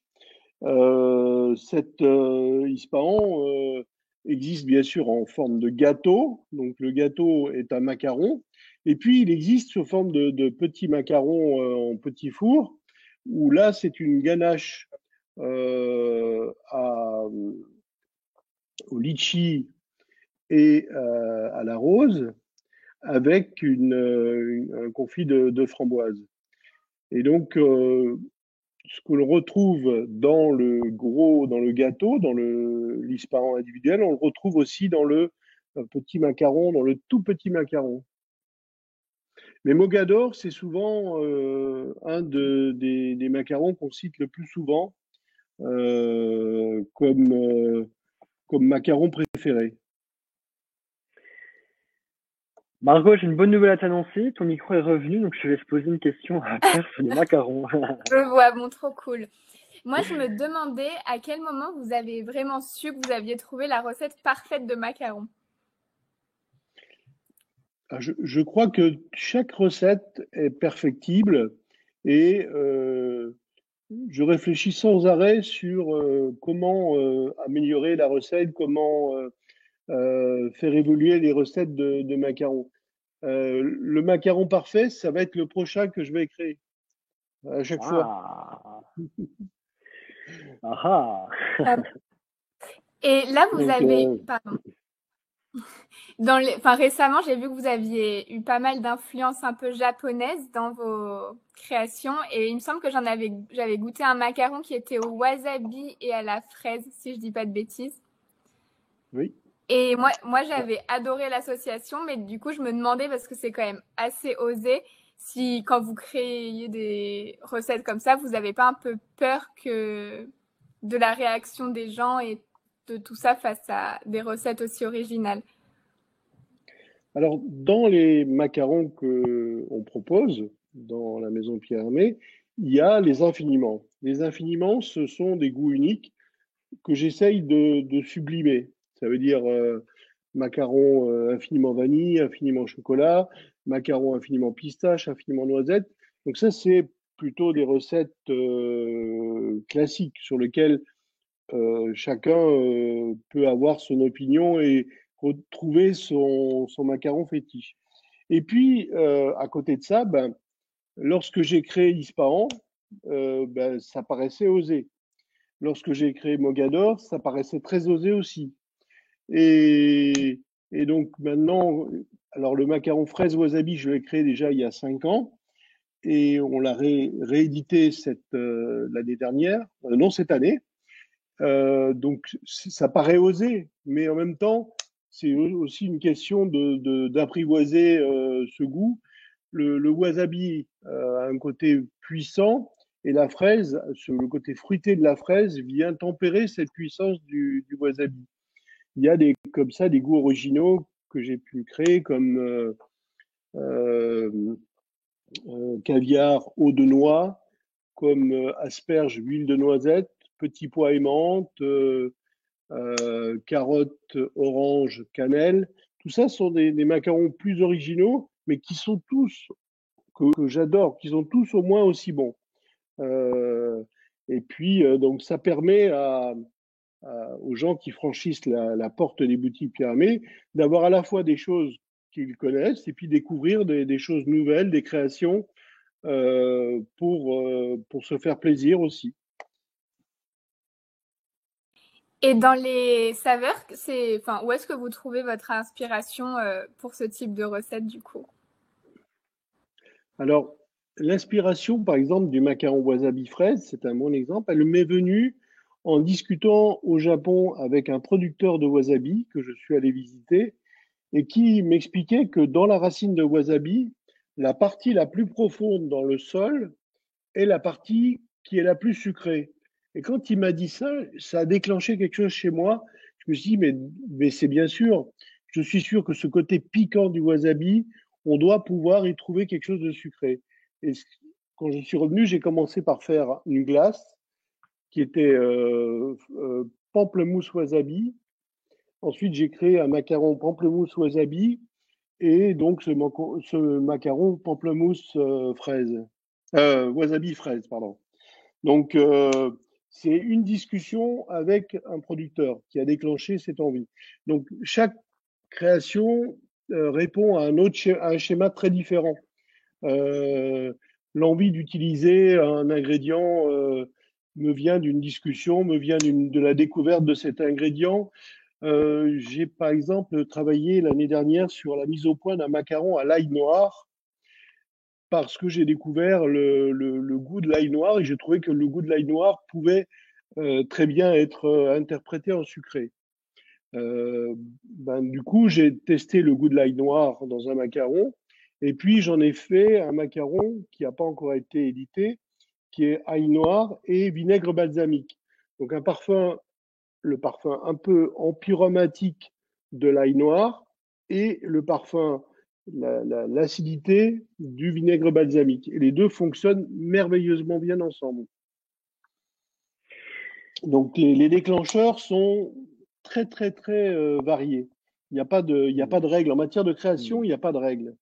Cette Ispahan existe bien sûr en forme de gâteau. Donc le gâteau est un macaron. Et puis il existe sous forme de petits macarons en petit four, où là c'est une ganache au litchi et à la rose avec un confit de framboise. Et donc, ce que l'on retrouve dans le gâteau, dans le l'ispahan individuel, on le retrouve aussi dans le petit macaron, dans le tout petit macaron. Mais Mogador, c'est souvent un des macarons qu'on cite le plus souvent comme macaron préféré. Margot, j'ai une bonne nouvelle à t'annoncer. Ton micro est revenu, donc je te laisse poser une question à Pierre sur les macarons. Je vois, bon, trop cool. Moi, je me demandais à quel moment vous avez vraiment su que vous aviez trouvé la recette parfaite de macarons. Je crois que chaque recette est perfectible et je réfléchis sans arrêt sur comment améliorer la recette, comment faire évoluer les recettes de macarons. Le macaron parfait, ça va être le prochain que je vais créer à chaque fois. Ah. Et là, vous Donc, avez, pardon, récemment, j'ai vu que vous aviez eu pas mal d'influences un peu japonaises dans vos créations, et il me semble que j'avais goûté un macaron qui était au wasabi et à la fraise, si je dis pas de bêtises. oui. Et moi, j'avais adoré l'association, mais du coup, je me demandais, parce que c'est quand même assez osé, si quand vous créez des recettes comme ça, vous n'avez pas un peu peur de la réaction des gens et de tout ça face à des recettes aussi originales. Alors, dans les macarons que on propose dans la maison Pierre Hermé, il y a les infiniments. Les infiniments, ce sont des goûts uniques que j'essaye de sublimer. Ça veut dire macaron infiniment vanille, infiniment chocolat, macaron infiniment pistache, infiniment noisette. Donc ça, c'est plutôt des recettes classiques sur lesquelles chacun peut avoir son opinion et retrouver son macaron fétiche. Et puis, à côté de ça, ben, lorsque j'ai créé Ispahan, ben, ça paraissait osé. Lorsque j'ai créé Mogador, ça paraissait très osé aussi. Et, et donc maintenant, alors le macaron fraise wasabi, je l'ai créé déjà il y a 5 ans et on l'a réédité l'année dernière, non cette année. Donc ça paraît osé, mais en même temps, c'est aussi une question d'apprivoiser ce goût. Le wasabi a un côté puissant et la fraise, le côté fruité de la fraise vient tempérer cette puissance du wasabi. Il y a comme ça des goûts originaux que j'ai pu créer comme euh, caviar eau de noix, comme asperges huile de noisette, petits pois et menthe, carottes, orange, cannelle. Tout ça sont des macarons plus originaux, mais qui sont tous, que j'adore, qui sont tous au moins aussi bons. Et puis, donc, ça permet aux gens qui franchissent la porte des boutiques Pierre Hermé d'avoir à la fois des choses qu'ils connaissent et puis découvrir des choses nouvelles, des créations pour se faire plaisir aussi. Et dans les saveurs, où est-ce que vous trouvez votre inspiration pour ce type de recette du coup? Alors, l'inspiration, par exemple, du macaron wasabi fraise, c'est un bon exemple. Elle m'est venue en discutant au Japon avec un producteur de wasabi que je suis allé visiter et qui m'expliquait que dans la racine de wasabi, la partie la plus profonde dans le sol est la partie qui est la plus sucrée. Et quand il m'a dit ça, ça a déclenché quelque chose chez moi. Je me suis dit, mais c'est bien sûr, je suis sûr que ce côté piquant du wasabi, on doit pouvoir y trouver quelque chose de sucré. Et quand je suis revenu, j'ai commencé par faire une glace qui était pamplemousse wasabi. Ensuite, j'ai créé un macaron pamplemousse wasabi et donc ce macaron pamplemousse fraise. Wasabi fraise, pardon. Donc, c'est une discussion avec un producteur qui a déclenché cette envie. Donc, chaque création répond à à un schéma très différent. L'envie d'utiliser un ingrédient me vient d'une discussion, me vient de la découverte de cet ingrédient. J'ai par exemple travaillé l'année dernière sur la mise au point d'un macaron à l'ail noir parce que j'ai découvert le goût de l'ail noir et j'ai trouvé que le goût de l'ail noir pouvait très bien être interprété en sucré. Du coup, j'ai testé le goût de l'ail noir dans un macaron et puis j'en ai fait un macaron qui n'a pas encore été édité, qui est ail noir et vinaigre balsamique. Donc un parfum, le parfum un peu empyromatique de l'ail noir et le parfum, l'acidité du vinaigre balsamique. Et les deux fonctionnent merveilleusement bien ensemble. Donc les déclencheurs sont très très très variés. Il n'y a pas de règle. En matière de création, il n'y a pas de règle.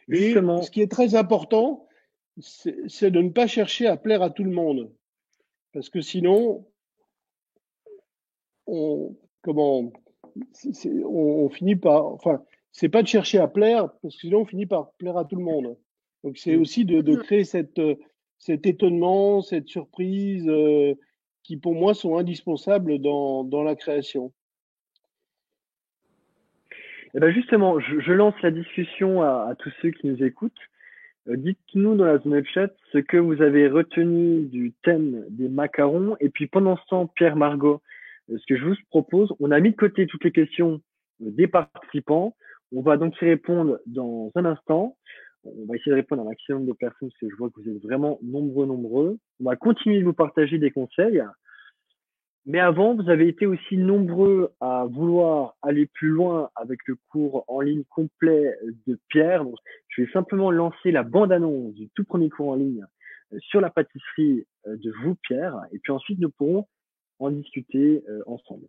Et Justement, ce qui est très important, c'est de ne pas chercher à plaire à tout le monde. Parce que sinon, on, comment, on finit par, enfin, c'est pas de chercher à plaire, parce que sinon on finit par plaire à tout le monde. Donc c'est aussi de créer cet étonnement, cette surprise, qui pour moi sont indispensables dans la création. eh ben justement, je lance la discussion à tous ceux qui nous écoutent. Dites-nous dans la zone de chat ce que vous avez retenu du thème des macarons. Et puis pendant ce temps, Pierre Margot, ce que je vous propose, on a mis de côté toutes les questions des participants. On va donc y répondre dans un instant. On va essayer de répondre à un maximum de personnes parce que je vois que vous êtes vraiment nombreux. On va continuer de vous partager des conseils. Mais avant, vous avez été aussi nombreux à vouloir aller plus loin avec le cours en ligne complet de Pierre. Donc, je vais simplement lancer la bande-annonce du tout premier cours en ligne sur la pâtisserie de vous, Pierre. Et puis ensuite, nous pourrons en discuter ensemble.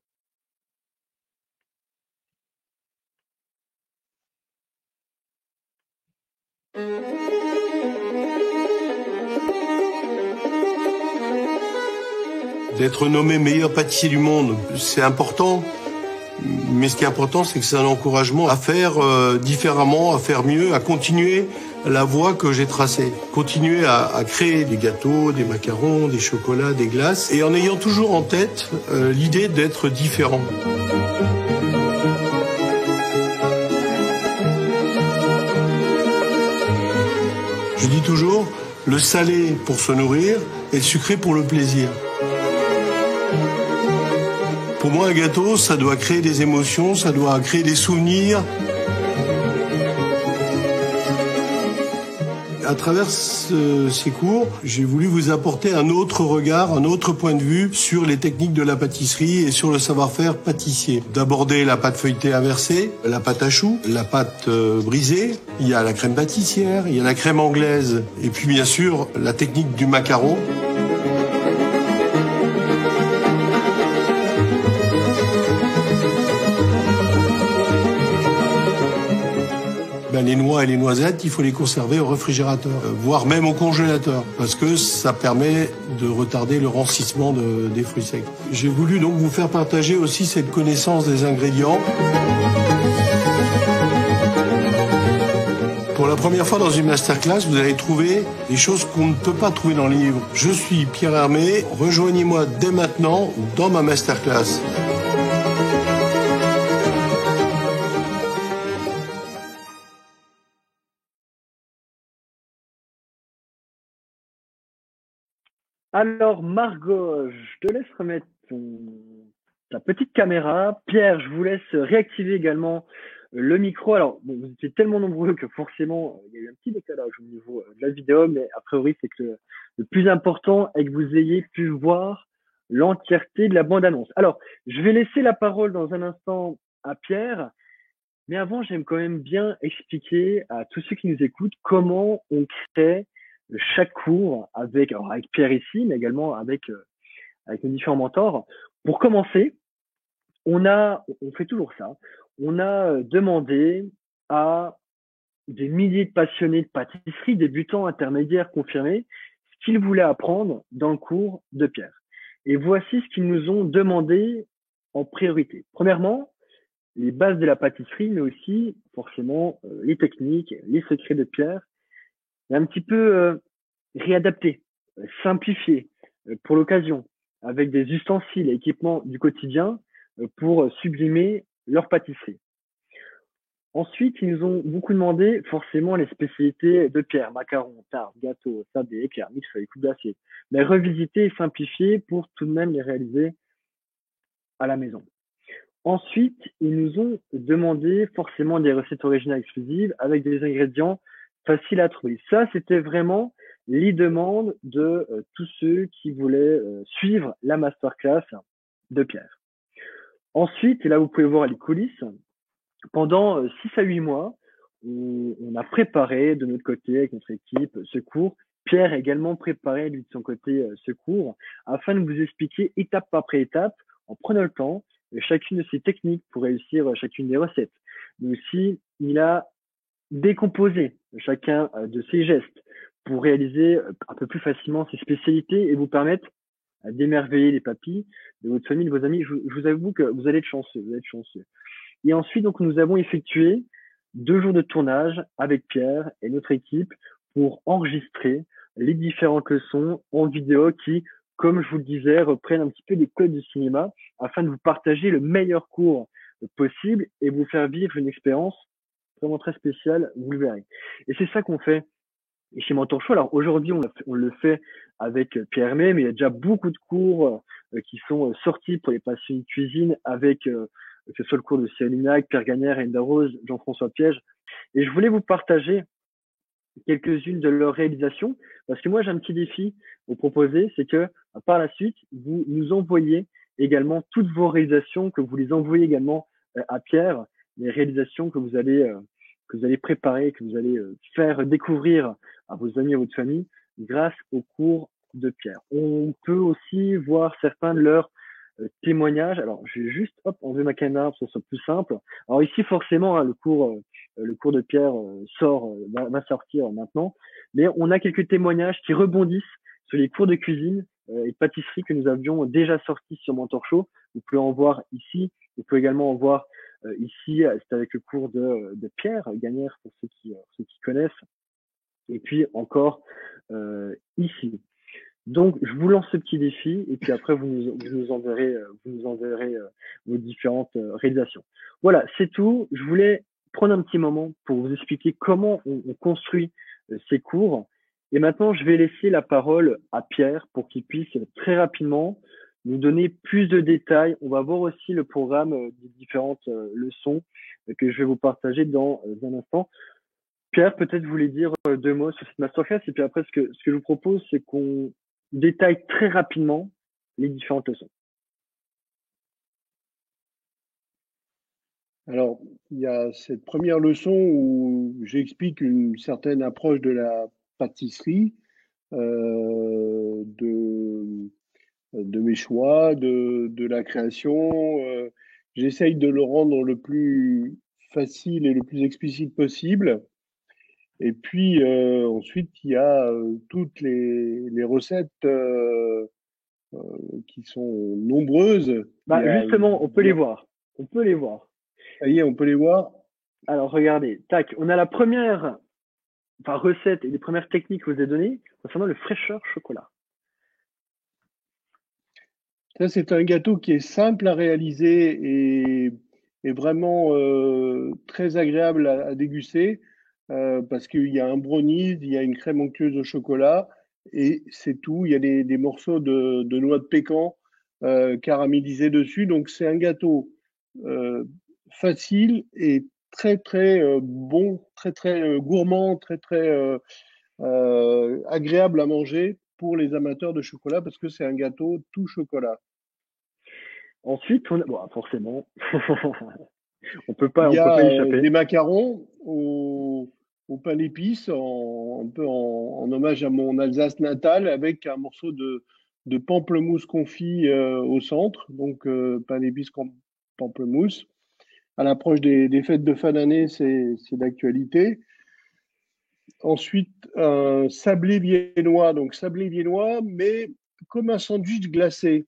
D'être nommé meilleur pâtissier du monde, c'est important. Mais ce qui est important, c'est que c'est un encouragement à faire différemment, à faire mieux, à continuer la voie que j'ai tracée. Continuer à créer des gâteaux, des macarons, des chocolats, des glaces, et en ayant toujours en tête l'idée d'être différent. Je dis toujours, le salé pour se nourrir et le sucré pour le plaisir. Pour moi, un gâteau, ça doit créer des émotions, ça doit créer des souvenirs. À travers ces cours, j'ai voulu vous apporter un autre regard, un autre point de vue sur les techniques de la pâtisserie et sur le savoir-faire pâtissier. D'aborder la pâte feuilletée inversée, la pâte à choux, la pâte brisée, il y a la crème pâtissière, il y a la crème anglaise, et puis bien sûr la technique du macaron. Les noix et les noisettes, il faut les conserver au réfrigérateur, voire même au congélateur, parce que ça permet de retarder le rancissement des fruits secs. J'ai voulu donc vous faire partager aussi cette connaissance des ingrédients. Pour la première fois dans une masterclass, vous allez trouver des choses qu'on ne peut pas trouver dans les livres. Je suis Pierre Hermé, rejoignez-moi dès maintenant dans ma masterclass. Alors, Margot, je te laisse remettre ta petite caméra. Pierre, je vous laisse réactiver également le micro. Alors, bon, vous étiez tellement nombreux que forcément, il y a eu un petit décalage au niveau de la vidéo, mais a priori, c'est que le plus important est que vous ayez pu voir l'entièreté de la bande-annonce. Alors, je vais laisser la parole dans un instant à Pierre, mais avant, j'aime quand même bien expliquer à tous ceux qui nous écoutent comment on crée chaque cours avec Pierre ici, mais également avec nos différents mentors. Pour commencer, on fait toujours ça. On a demandé à des milliers de passionnés de pâtisserie, débutants, intermédiaires, confirmés, ce qu'ils voulaient apprendre dans le cours de Pierre. Et voici ce qu'ils nous ont demandé en priorité. Premièrement, les bases de la pâtisserie, mais aussi forcément les techniques, les secrets de Pierre, et un petit peu réadapter, simplifier pour l'occasion, avec des ustensiles et équipements du quotidien pour sublimer leur pâtisserie. Ensuite, ils nous ont beaucoup demandé forcément les spécialités de Pierre, macarons, tartes, gâteaux, sablés, éclairs, millefeuilles, coupes d'assiette, mais revisiter et simplifier pour tout de même les réaliser à la maison. Ensuite, ils nous ont demandé forcément des recettes originales exclusives avec des ingrédients faciles à trouver. Ça, c'était vraiment les demandes de tous ceux qui voulaient suivre la masterclass de Pierre. Ensuite, et là vous pouvez voir les coulisses, pendant 6 à 8 mois, on a préparé de notre côté avec notre équipe ce cours. Pierre a également préparé lui de son côté ce cours afin de vous expliquer étape après étape, en prenant le temps, chacune de ces techniques pour réussir chacune des recettes. Mais aussi, il a décomposé chacun de ces gestes pour réaliser un peu plus facilement ses spécialités et vous permettre d'émerveiller les papilles de votre famille, de vos amis. Je vous avoue que vous allez être chanceux, vous allez être chanceux. Et ensuite, donc, nous avons effectué 2 jours de tournage avec Pierre et notre équipe pour enregistrer les différentes leçons en vidéo qui, comme je vous le disais, reprennent un petit peu des codes du cinéma afin de vous partager le meilleur cours possible et vous faire vivre une expérience vraiment très spéciale, vous le verrez. Et c'est ça qu'on fait chez Mentor Show. Alors aujourd'hui, on le fait avec Pierre Hermé, mais il y a déjà beaucoup de cours qui sont sortis pour les passionnés de cuisine avec que ce soit le cours de Cyril Lignac, Pierre Gagnère, Enda Rose, Jean-François Piège. Et je voulais vous partager quelques-unes de leurs réalisations, parce que moi j'ai un petit défi à vous proposer, c'est que par la suite, vous nous envoyez également toutes vos réalisations, que vous les envoyez également à Pierre, les réalisations que vous allez préparer, que vous allez faire découvrir à vos amis et à votre famille grâce au cours de Pierre. On peut aussi voir certains de leurs témoignages. Alors, je vais juste enlever ma caméra pour que ce soit plus simple. Alors ici, forcément, hein, le cours de Pierre va sortir maintenant, mais on a quelques témoignages qui rebondissent sur les cours de cuisine et de pâtisserie que nous avions déjà sortis sur Mentor Show. Vous pouvez en voir ici. Vous pouvez également en voir ici. C'est avec le cours de Pierre Gagnère pour ceux qui connaissent. Et puis encore ici. Donc, je vous lance ce petit défi et puis après, vous nous enverrez vos différentes réalisations. Voilà, c'est tout. Je voulais prendre un petit moment pour vous expliquer comment on construit ces cours. Et maintenant, je vais laisser la parole à Pierre pour qu'il puisse très rapidement nous donner plus de détails. On va voir aussi le programme des différentes leçons que je vais vous partager dans un instant. Pierre, peut-être vous voulez dire 2 mots sur cette masterclass et puis après, ce que je vous propose, c'est qu'on détaille très rapidement les différentes leçons. Alors, il y a cette première leçon où j'explique une certaine approche de la pâtisserie, de mes choix, de la création. J'essaye de le rendre le plus facile et le plus explicite possible. Et puis ensuite, il y a toutes les recettes qui sont nombreuses. Justement, on peut les voir. On peut les voir. Ça y est, on peut les voir. Alors, regardez. Tac, on a la première recette et les premières techniques que je vous ai données concernant le fraîcheur chocolat. Ça, c'est un gâteau qui est simple à réaliser et vraiment très agréable à déguster parce qu'il y a un brownie, il y a une crème onctueuse au chocolat et c'est tout. Il y a des morceaux de noix de pécan caramélisés dessus. Donc, c'est un gâteau facile et très, très bon, très, très gourmand, très, très agréable à manger pour les amateurs de chocolat parce que c'est un gâteau tout chocolat. Ensuite, forcément, on peut pas y échapper. Des macarons au pain d'épices, un peu en hommage à mon Alsace natale, avec un morceau de pamplemousse confit au centre, donc pain d'épices pamplemousse. À l'approche des fêtes de fin d'année, c'est d'actualité. Ensuite, un sablé viennois, mais comme un sandwich glacé.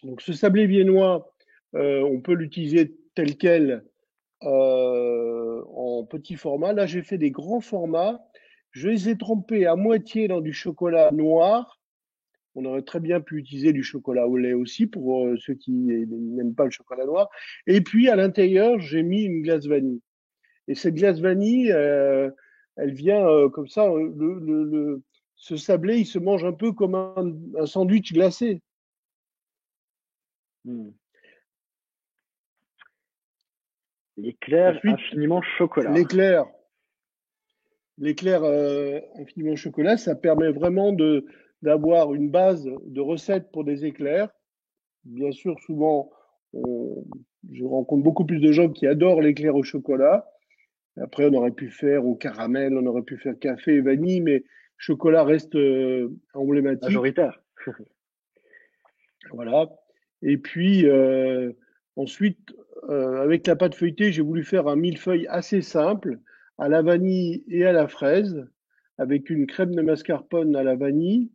Donc, ce sablé viennois, on peut l'utiliser tel quel en petit format. Là, j'ai fait des grands formats. Je les ai trempés à moitié dans du chocolat noir On aurait très bien pu utiliser du chocolat au lait aussi pour ceux qui n'aiment pas le chocolat noir. Et puis à l'intérieur, j'ai mis une glace vanille. Et cette glace vanille, elle vient comme ça. Ce sablé, il se mange un peu comme un sandwich glacé. L'éclair Ensuite, infiniment chocolat. L'éclair infiniment chocolat, ça permet vraiment d'avoir une base de recettes pour des éclairs. Bien sûr, souvent, je rencontre beaucoup plus de gens qui adorent l'éclair au chocolat. Après, on aurait pu faire au caramel, on aurait pu faire café et vanille, mais chocolat reste emblématique. Majoritaire. Voilà. Et puis, ensuite, avec la pâte feuilletée, j'ai voulu faire un millefeuille assez simple, à la vanille et à la fraise, avec une crème de mascarpone à la vanille.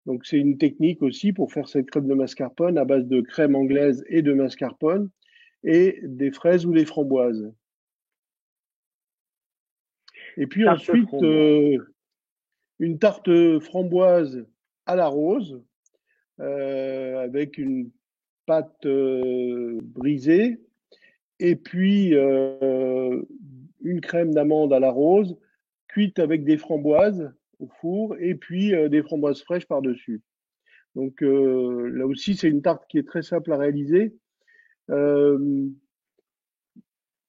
Donc, c'est une technique aussi pour faire cette crème de mascarpone à base de crème anglaise et de mascarpone, et des fraises ou des framboises. Et puis ensuite, une tarte framboise à la rose, avec une pâte brisée, et puis une crème d'amande à la rose, cuite avec des framboises au four, et puis des framboises fraîches par-dessus. Donc là aussi, c'est une tarte qui est très simple à réaliser.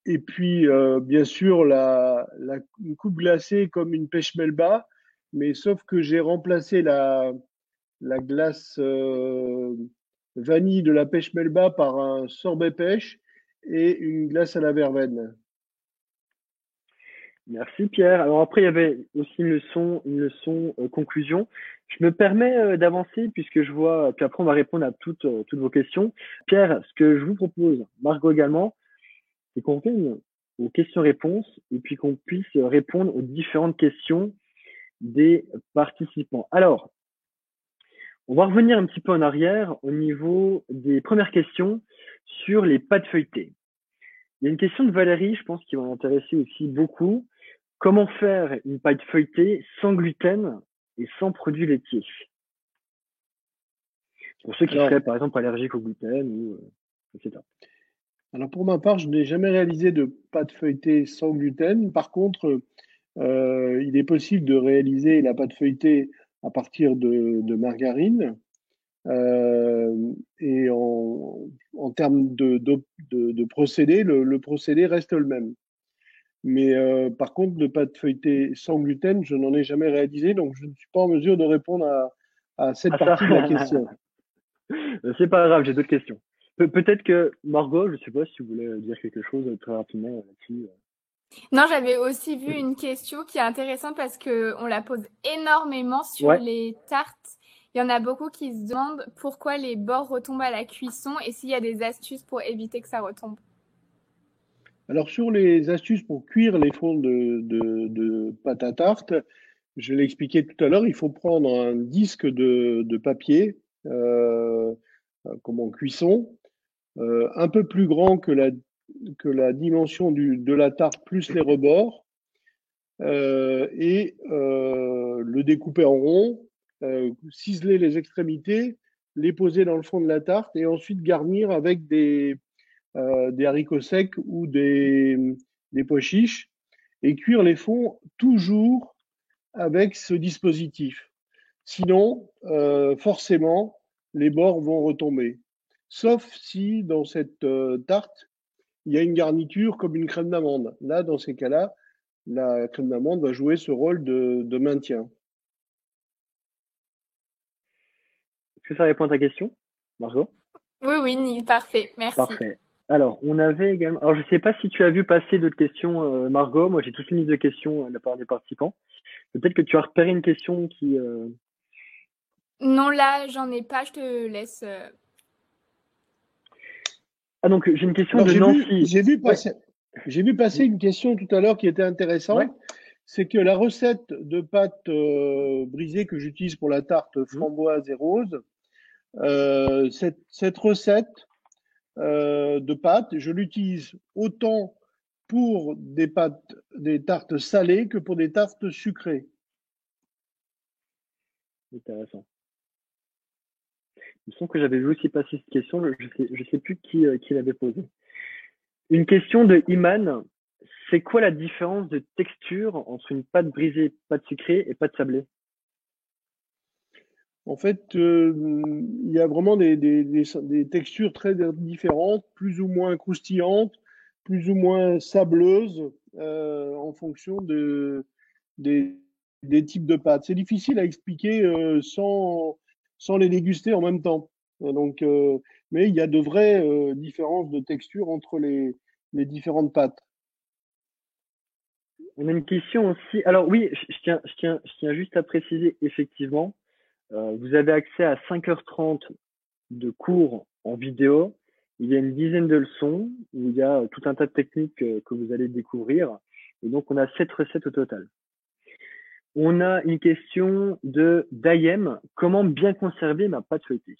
Et puis, bien sûr, une coupe glacée comme une pêche melba, mais sauf que j'ai remplacé la glace vanille de la pêche melba par un sorbet pêche et une glace à la verveine. Merci Pierre. Alors après, il y avait aussi une leçon conclusion. Je me permets d'avancer puisque je vois, puis après on va répondre à toutes vos questions. Pierre, ce que je vous propose, Margot également, c'est qu'on revienne aux questions-réponses et puis qu'on puisse répondre aux différentes questions des participants. Alors, on va revenir un petit peu en arrière au niveau des premières questions sur les pâtes feuilletées. Il y a une question de Valérie, je pense, qui va m'intéresser aussi beaucoup. Comment faire une pâte feuilletée sans gluten et sans produits laitiers? Pour ceux qui seraient, par exemple, allergiques au gluten, ou etc. Alors, pour ma part, je n'ai jamais réalisé de pâte feuilletée sans gluten. Par contre, il est possible de réaliser la pâte feuilletée à partir de margarine. Et en termes de procédé, le procédé reste le même. Mais par contre, de pâte feuilletée sans gluten, je n'en ai jamais réalisé, donc je ne suis pas en mesure de répondre à cette partie de la question. C'est pas grave, j'ai d'autres questions. Peut-être que Margot, je ne sais pas si vous voulez dire quelque chose très rapidement là-dessus. Non, j'avais aussi vu une question qui est intéressante parce que on la pose énormément sur les tartes. Il y en a beaucoup qui se demandent pourquoi les bords retombent à la cuisson et s'il y a des astuces pour éviter que ça retombe. Alors, sur les astuces pour cuire les fonds de pâte à tarte, je l'ai expliqué tout à l'heure, il faut prendre un disque de papier, comme en cuisson, un peu plus grand que la dimension de la tarte plus les rebords, et le découper en rond, ciseler les extrémités, les poser dans le fond de la tarte et ensuite garnir avec des haricots secs ou des pois chiches et cuire les fonds toujours avec ce dispositif. Sinon, forcément, les bords vont retomber. Sauf si dans cette tarte, il y a une garniture comme une crème d'amande. Là, dans ces cas-là, la crème d'amande va jouer ce rôle de maintien. Est-ce que ça répond à ta question, Margot? Oui, parfait, merci. Parfait. Alors, on avait également. Alors, je ne sais pas si tu as vu passer d'autres questions, Margot. Moi, j'ai toute une liste de questions de la part des participants. Peut-être que tu as repéré une question qui. Non, là, j'en ai pas. Je te laisse. Ah, donc, j'ai une question Alors, de Nancy. J'ai vu passer une question tout à l'heure qui était intéressante. C'est que la recette de pâte brisée que j'utilise pour la tarte framboise et rose, cette recette de pâte, je l'utilise autant pour des tartes salées que pour des tartes sucrées. Intéressant. Il me semble que j'avais vu aussi passer cette question, je sais plus qui l'avait posée. Une question de Iman. C'est quoi la différence de texture entre une pâte brisée, pâte sucrée et pâte sablée? En fait, il y a vraiment des textures très différentes, plus ou moins croustillantes, plus ou moins sableuses, en fonction des, des types de pâtes. C'est difficile à expliquer sans les déguster en même temps. Donc, mais il y a de vraies différences de texture entre les différentes pâtes. On a une question aussi. Alors oui, je tiens juste à préciser, effectivement, vous avez accès à 5h30 de cours en vidéo. Il y a une dizaine de leçons où il y a tout un tas de techniques que vous allez découvrir. Et donc, on a 7 recettes au total. On a une question de Dayem. Comment bien conserver ma pâte feuilletée?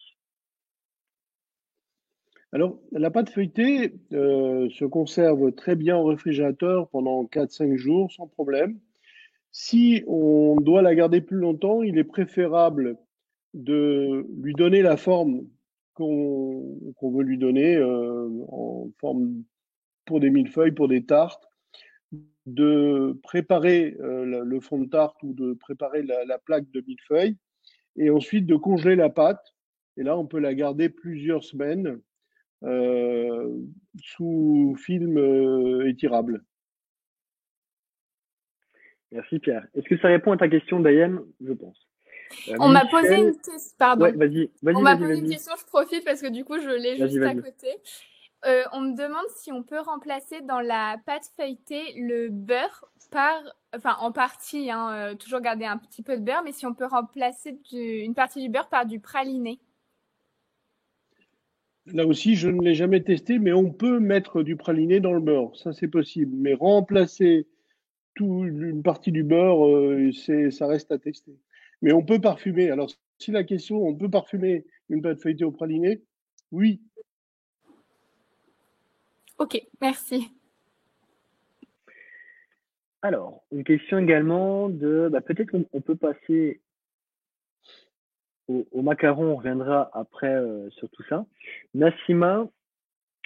Alors, la pâte feuilletée se conserve très bien au réfrigérateur pendant 4-5 jours sans problème. Si on doit la garder plus longtemps, il est préférable de lui donner la forme qu'on veut lui donner en forme pour des millefeuilles, pour des tartes, de préparer le fond de tarte ou de préparer la plaque de millefeuille et ensuite de congeler la pâte. Et là, on peut la garder plusieurs semaines euh, sous film étirable. Merci Pierre. Est-ce que ça répond à ta question, Dayem? Je pense. On m'a posé une question. Pardon. Ouais, vas-y. On m'a posé une question, je profite parce que du coup, je l'ai juste à côté. On me demande si on peut remplacer dans la pâte feuilletée le beurre en partie, hein, toujours garder un petit peu de beurre, mais si on peut remplacer une partie du beurre par du praliné. Là aussi, je ne l'ai jamais testé, mais on peut mettre du praliné dans le beurre. Ça, c'est possible. Mais remplacer une partie du beurre, ça reste à tester. Mais on peut parfumer. Alors, si la question, on peut parfumer une pâte feuilletée au praliné? Oui. Ok, merci. Alors, une question également de, peut-être qu'on peut passer au macaron, on reviendra après sur tout ça. Nassima,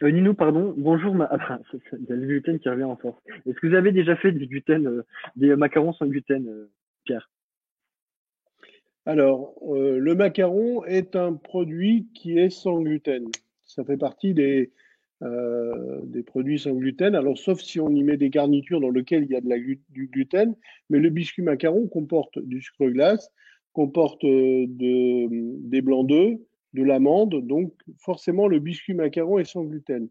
Ninou, pardon, bonjour, il y a le gluten qui revient en force. Est-ce que vous avez déjà fait du gluten, des macarons sans gluten, Pierre? Alors, le macaron est un produit qui est sans gluten. Ça fait partie des produits sans gluten. Alors, sauf si on y met des garnitures dans lesquelles il y a du gluten, mais le biscuit macaron comporte du sucre glace, comporte des blancs d'œufs, de l'amande, donc forcément le biscuit macaron est sans gluten.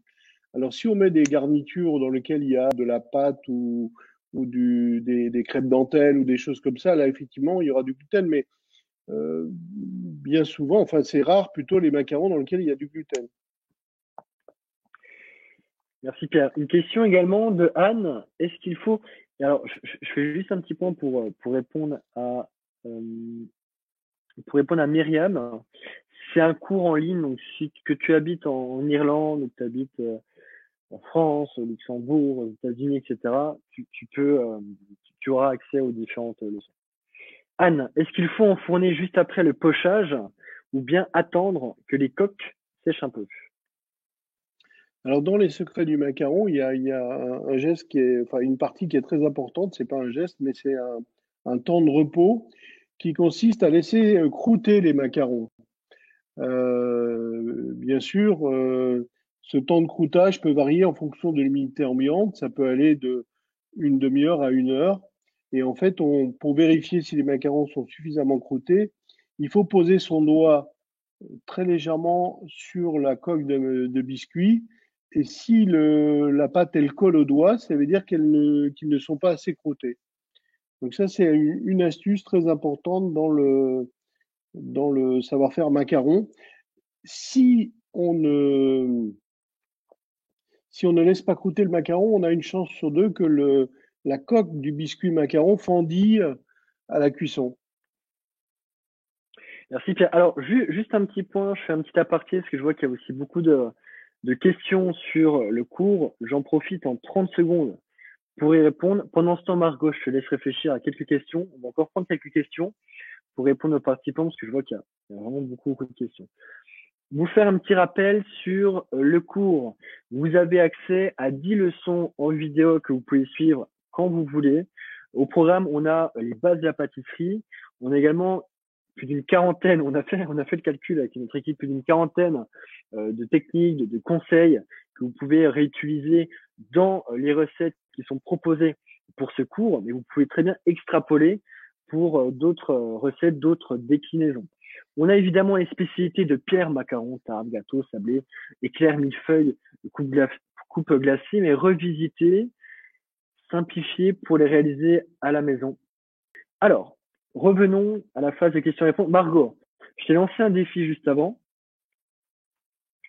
Alors, si on met des garnitures dans lesquelles il y a de la pâte ou des crêpes dentelles ou des choses comme ça, là, effectivement, il y aura du gluten, mais bien souvent, enfin, c'est rare plutôt les macarons dans lesquels il y a du gluten. Merci Pierre. Une question également de Anne. Est-ce qu'il faut... Alors, je fais juste un petit point pour répondre à Myriam. C'est un cours en ligne, donc si que tu habites en Irlande, ou que tu habites en France, au Luxembourg, aux États-Unis, etc., tu auras accès aux différentes leçons. Anne, est-ce qu'il faut enfourner juste après le pochage ou bien attendre que les coques sèchent un peu? Alors, dans les secrets du macaron, il y a un geste enfin, une partie qui est très importante. C'est pas un geste, mais c'est un temps de repos qui consiste à laisser croûter les macarons. Bien sûr, ce temps de croûtage peut varier en fonction de l'humidité ambiante. Ça peut aller de une demi-heure à 1 heure. Et en fait, pour vérifier si les macarons sont suffisamment croûtés, il faut poser son doigt très légèrement sur la coque de biscuit. Et si la pâte elle colle au doigt, ça veut dire qu'ils ne sont pas assez croûtés. Donc ça, c'est une astuce très importante dans le savoir-faire macaron. Si on ne laisse pas croûter le macaron, on a une chance sur deux que la coque du biscuit macaron fendille à la cuisson. Merci Pierre. Alors, juste un petit point, je fais un petit aparté parce que je vois qu'il y a aussi beaucoup de questions sur le cours. J'en profite en 30 secondes pour y répondre. Pendant ce temps, Margot, je te laisse réfléchir à quelques questions. On va encore prendre quelques questions pour répondre aux participants parce que je vois qu'il y a vraiment beaucoup de questions. vous faire un petit rappel sur le cours. Vous avez accès à 10 leçons en vidéo que vous pouvez suivre quand vous voulez. Au programme, on a les bases de la pâtisserie. On a également plus d'une quarantaine, on a fait le calcul avec notre équipe, plus d'une quarantaine de techniques, de conseils que vous pouvez réutiliser dans les recettes qui sont proposées pour ce cours, mais vous pouvez très bien extrapoler pour d'autres recettes, d'autres déclinaisons. On a évidemment les spécialités de Pierre, macarons, tarte, gâteau, sablé, éclair, millefeuille, coupe glacée, mais revisitées, simplifiées pour les réaliser à la maison. Alors, revenons à la phase de questions-réponses. Margot, je t'ai lancé un défi juste avant.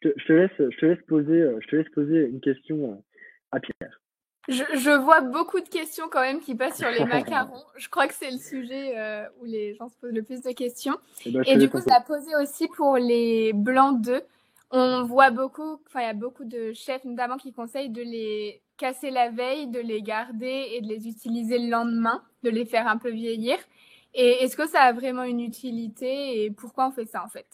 Je te laisse poser une question à Pierre. Je vois beaucoup de questions quand même qui passent sur les macarons. Je crois que c'est le sujet où les gens se posent le plus de questions. Et du coup, ça a posé aussi pour les blancs d'œufs. On voit beaucoup, il y a beaucoup de chefs notamment qui conseillent de les casser la veille, de les garder et de les utiliser le lendemain, de les faire un peu vieillir. Et est-ce que ça a vraiment une utilité et pourquoi on fait ça en fait?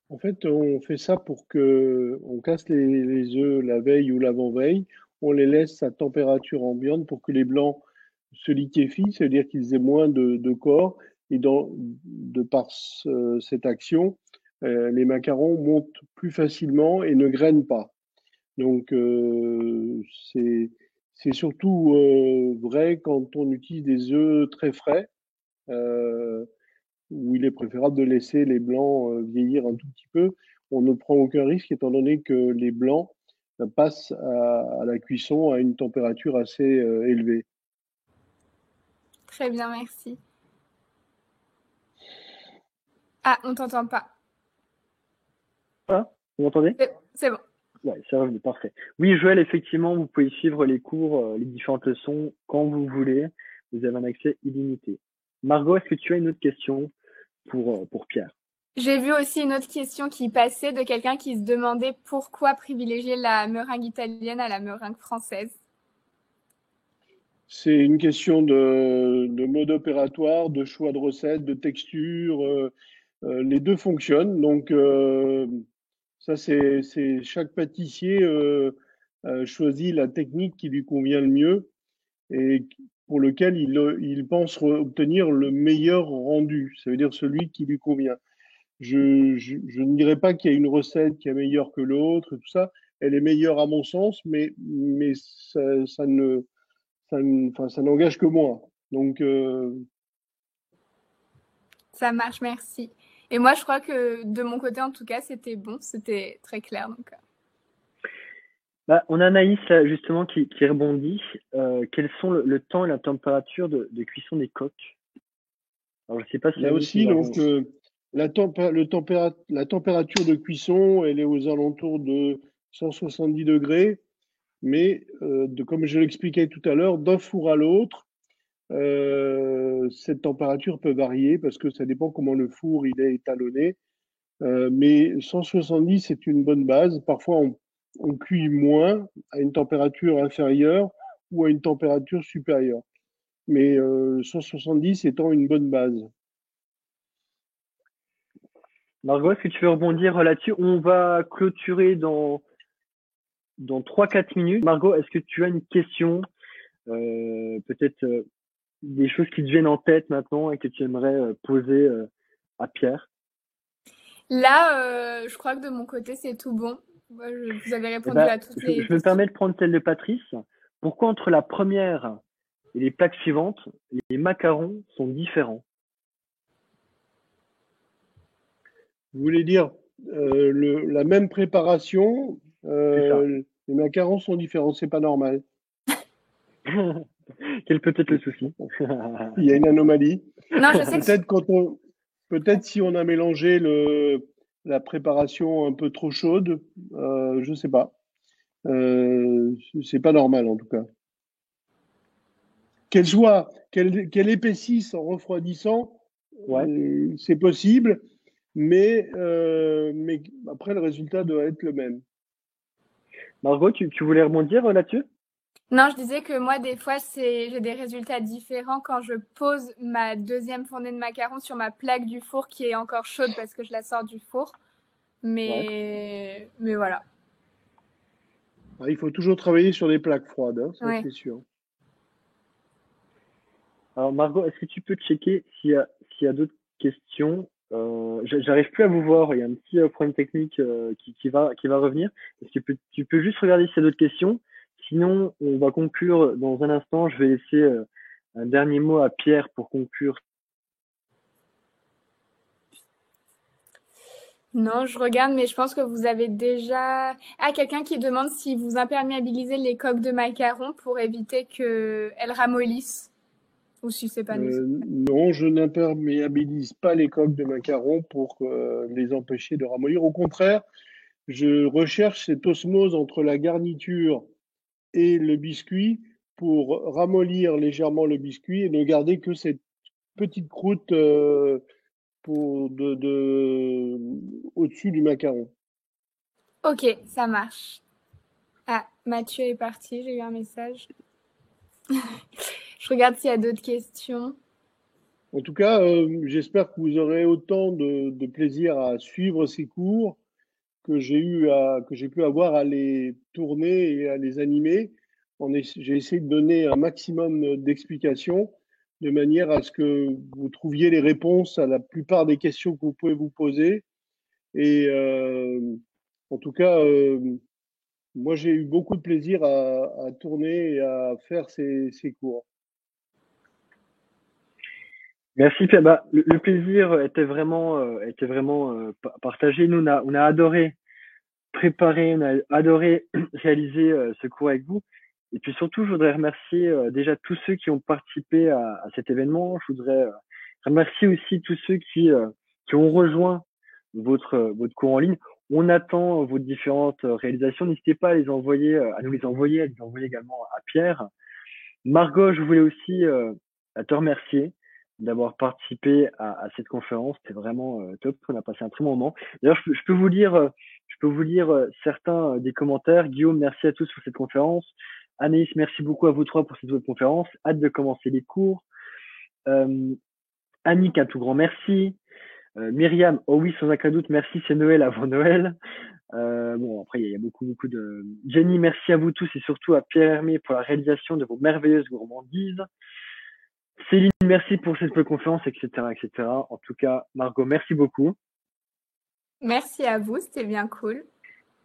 En fait, on fait ça pour que on casse les œufs la veille ou l'avant-veille. On les laisse à température ambiante pour que les blancs se liquéfient, c'est-à-dire qu'ils aient moins de corps. Et de par cette action, les macarons montent plus facilement et ne grainent pas. Donc, c'est surtout vrai quand on utilise des œufs très frais. Où il est préférable de laisser les blancs vieillir un tout petit peu. On ne prend aucun risque étant donné que les blancs passent à la cuisson à une température assez élevée. Très bien, merci. Ah, on t'entend pas. Ah, vous m'entendez? C'est bon. Ouais, c'est revenu, parfait. Oui, Joël, effectivement, vous pouvez suivre les cours, les différentes leçons quand vous voulez. Vous avez un accès illimité. Margot, est-ce que tu as une autre question pour Pierre? J'ai vu aussi une autre question qui passait de quelqu'un qui se demandait pourquoi privilégier la meringue italienne à la meringue française. C'est une question de mode opératoire, de choix de recettes, de texture. Les deux fonctionnent. Donc, ça, c'est chaque pâtissier choisit la technique qui lui convient le mieux et pour lequel il pense obtenir le meilleur rendu. Ça veut dire celui qui lui convient. Je ne dirais pas qu'il y a une recette qui est meilleure que l'autre, tout ça. Elle est meilleure à mon sens, mais ça n'engage que moi. Donc, ça marche, merci. Et moi, je crois que de mon côté, en tout cas, c'était bon, c'était très clair. Donc. On a Anaïs justement qui rebondit. Quels sont le temps et la température de cuisson des coques? Alors, je sais pas si là aussi, donc, la température de cuisson, elle est aux alentours de 170 degrés. Mais comme je l'expliquais tout à l'heure, d'un four à l'autre, cette température peut varier parce que ça dépend comment le four il est étalonné. Mais 170, c'est une bonne base. Parfois, on cuit moins à une température inférieure ou à une température supérieure. Mais 170 étant une bonne base. Margot, est-ce que tu veux rebondir là-dessus? On va clôturer dans 3-4 minutes. Margot, est-ce que tu as une question? Peut-être des choses qui te viennent en tête maintenant et que tu aimerais poser à Pierre? Là, je crois que de mon côté, c'est tout bon. Moi, vous avez répondu à toutes les questions. Je me permets de prendre celle de Patrice. Pourquoi entre la première et les plaques suivantes, les macarons sont différents? Vous voulez dire la même préparation, les macarons sont différents, c'est pas normal. Quel peut être le souci? Il y a une anomalie. Non, je sais Peut-être si on a mélangé la préparation un peu trop chaude, je sais pas. C'est pas normal en tout cas. Qu'elle épaississe en refroidissant, ouais. C'est possible, mais après le résultat doit être le même. Margot, tu voulais rebondir là-dessus? Non, je disais que moi, des fois, j'ai des résultats différents quand je pose ma deuxième fournée de macarons sur ma plaque du four qui est encore chaude parce que je la sors du four. Mais voilà. Ah, il faut toujours travailler sur des plaques froides, hein, ça Ouais. c'est sûr. Alors Margot, est-ce que tu peux checker s'il y a d'autres questions? J'arrive plus à vous voir. Il y a un petit problème technique qui va revenir. Est-ce que tu peux juste regarder s'il y a d'autres questions? Sinon, on va conclure dans un instant. Je vais laisser un dernier mot à Pierre pour conclure. Non, je regarde, mais je pense que vous avez déjà... Ah, quelqu'un qui demande si vous imperméabilisez les coques de macarons pour éviter qu'elles ramollissent. Ou si c'est pas nécessaire. Non, je n'imperméabilise pas les coques de macarons pour les empêcher de ramollir. Au contraire, je recherche cette osmose entre la garniture et le biscuit pour ramollir légèrement le biscuit et ne garder que cette petite croûte au-dessus du macaron. Ok, ça marche. Ah, Mathieu est parti, j'ai eu un message. Je regarde s'il y a d'autres questions. En tout cas, j'espère que vous aurez autant de plaisir à suivre ces cours que j'ai pu avoir à les tourner et à les animer. J'ai essayé de donner un maximum d'explications de manière à ce que vous trouviez les réponses à la plupart des questions que vous pouvez vous poser. Et en tout cas, moi, j'ai eu beaucoup de plaisir à tourner et à faire ces cours. Merci Pierre. Bah, le plaisir était vraiment partagé. Nous, on a adoré préparer, on a adoré réaliser ce cours avec vous. Et puis surtout, je voudrais remercier déjà tous ceux qui ont participé à cet événement. Je voudrais remercier aussi tous ceux qui ont rejoint votre cours en ligne. On attend vos différentes réalisations. N'hésitez pas à les envoyer, à nous les envoyer, à les envoyer également à Pierre. Margot, je voulais aussi te remercier d'avoir participé à cette conférence. C'était vraiment top. On a passé un très bon moment. D'ailleurs, je peux vous lire certains des commentaires. Guillaume, merci à tous pour cette conférence. Anaïs, merci beaucoup à vous trois pour cette autre conférence. Hâte de commencer les cours. Annick, un tout grand merci. Myriam, oh oui, sans aucun doute, merci, c'est Noël avant Noël. Bon, après, il y a beaucoup de... Jenny, merci à vous tous et surtout à Pierre Hermé pour la réalisation de vos merveilleuses gourmandises. Céline, merci pour cette conférence, etc., etc. En tout cas, Margot, merci beaucoup. Merci à vous, c'était bien cool.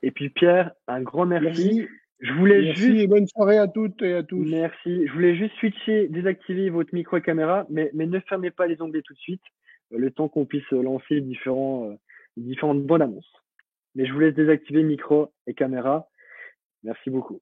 Et puis Pierre, un grand merci. Merci et bonne soirée à toutes et à tous. Merci. Je voulais juste switcher, désactiver votre micro et caméra, mais ne fermez pas les onglets tout de suite, le temps qu'on puisse lancer les différentes bonnes annonces. Mais je vous laisse désactiver micro et caméra. Merci beaucoup.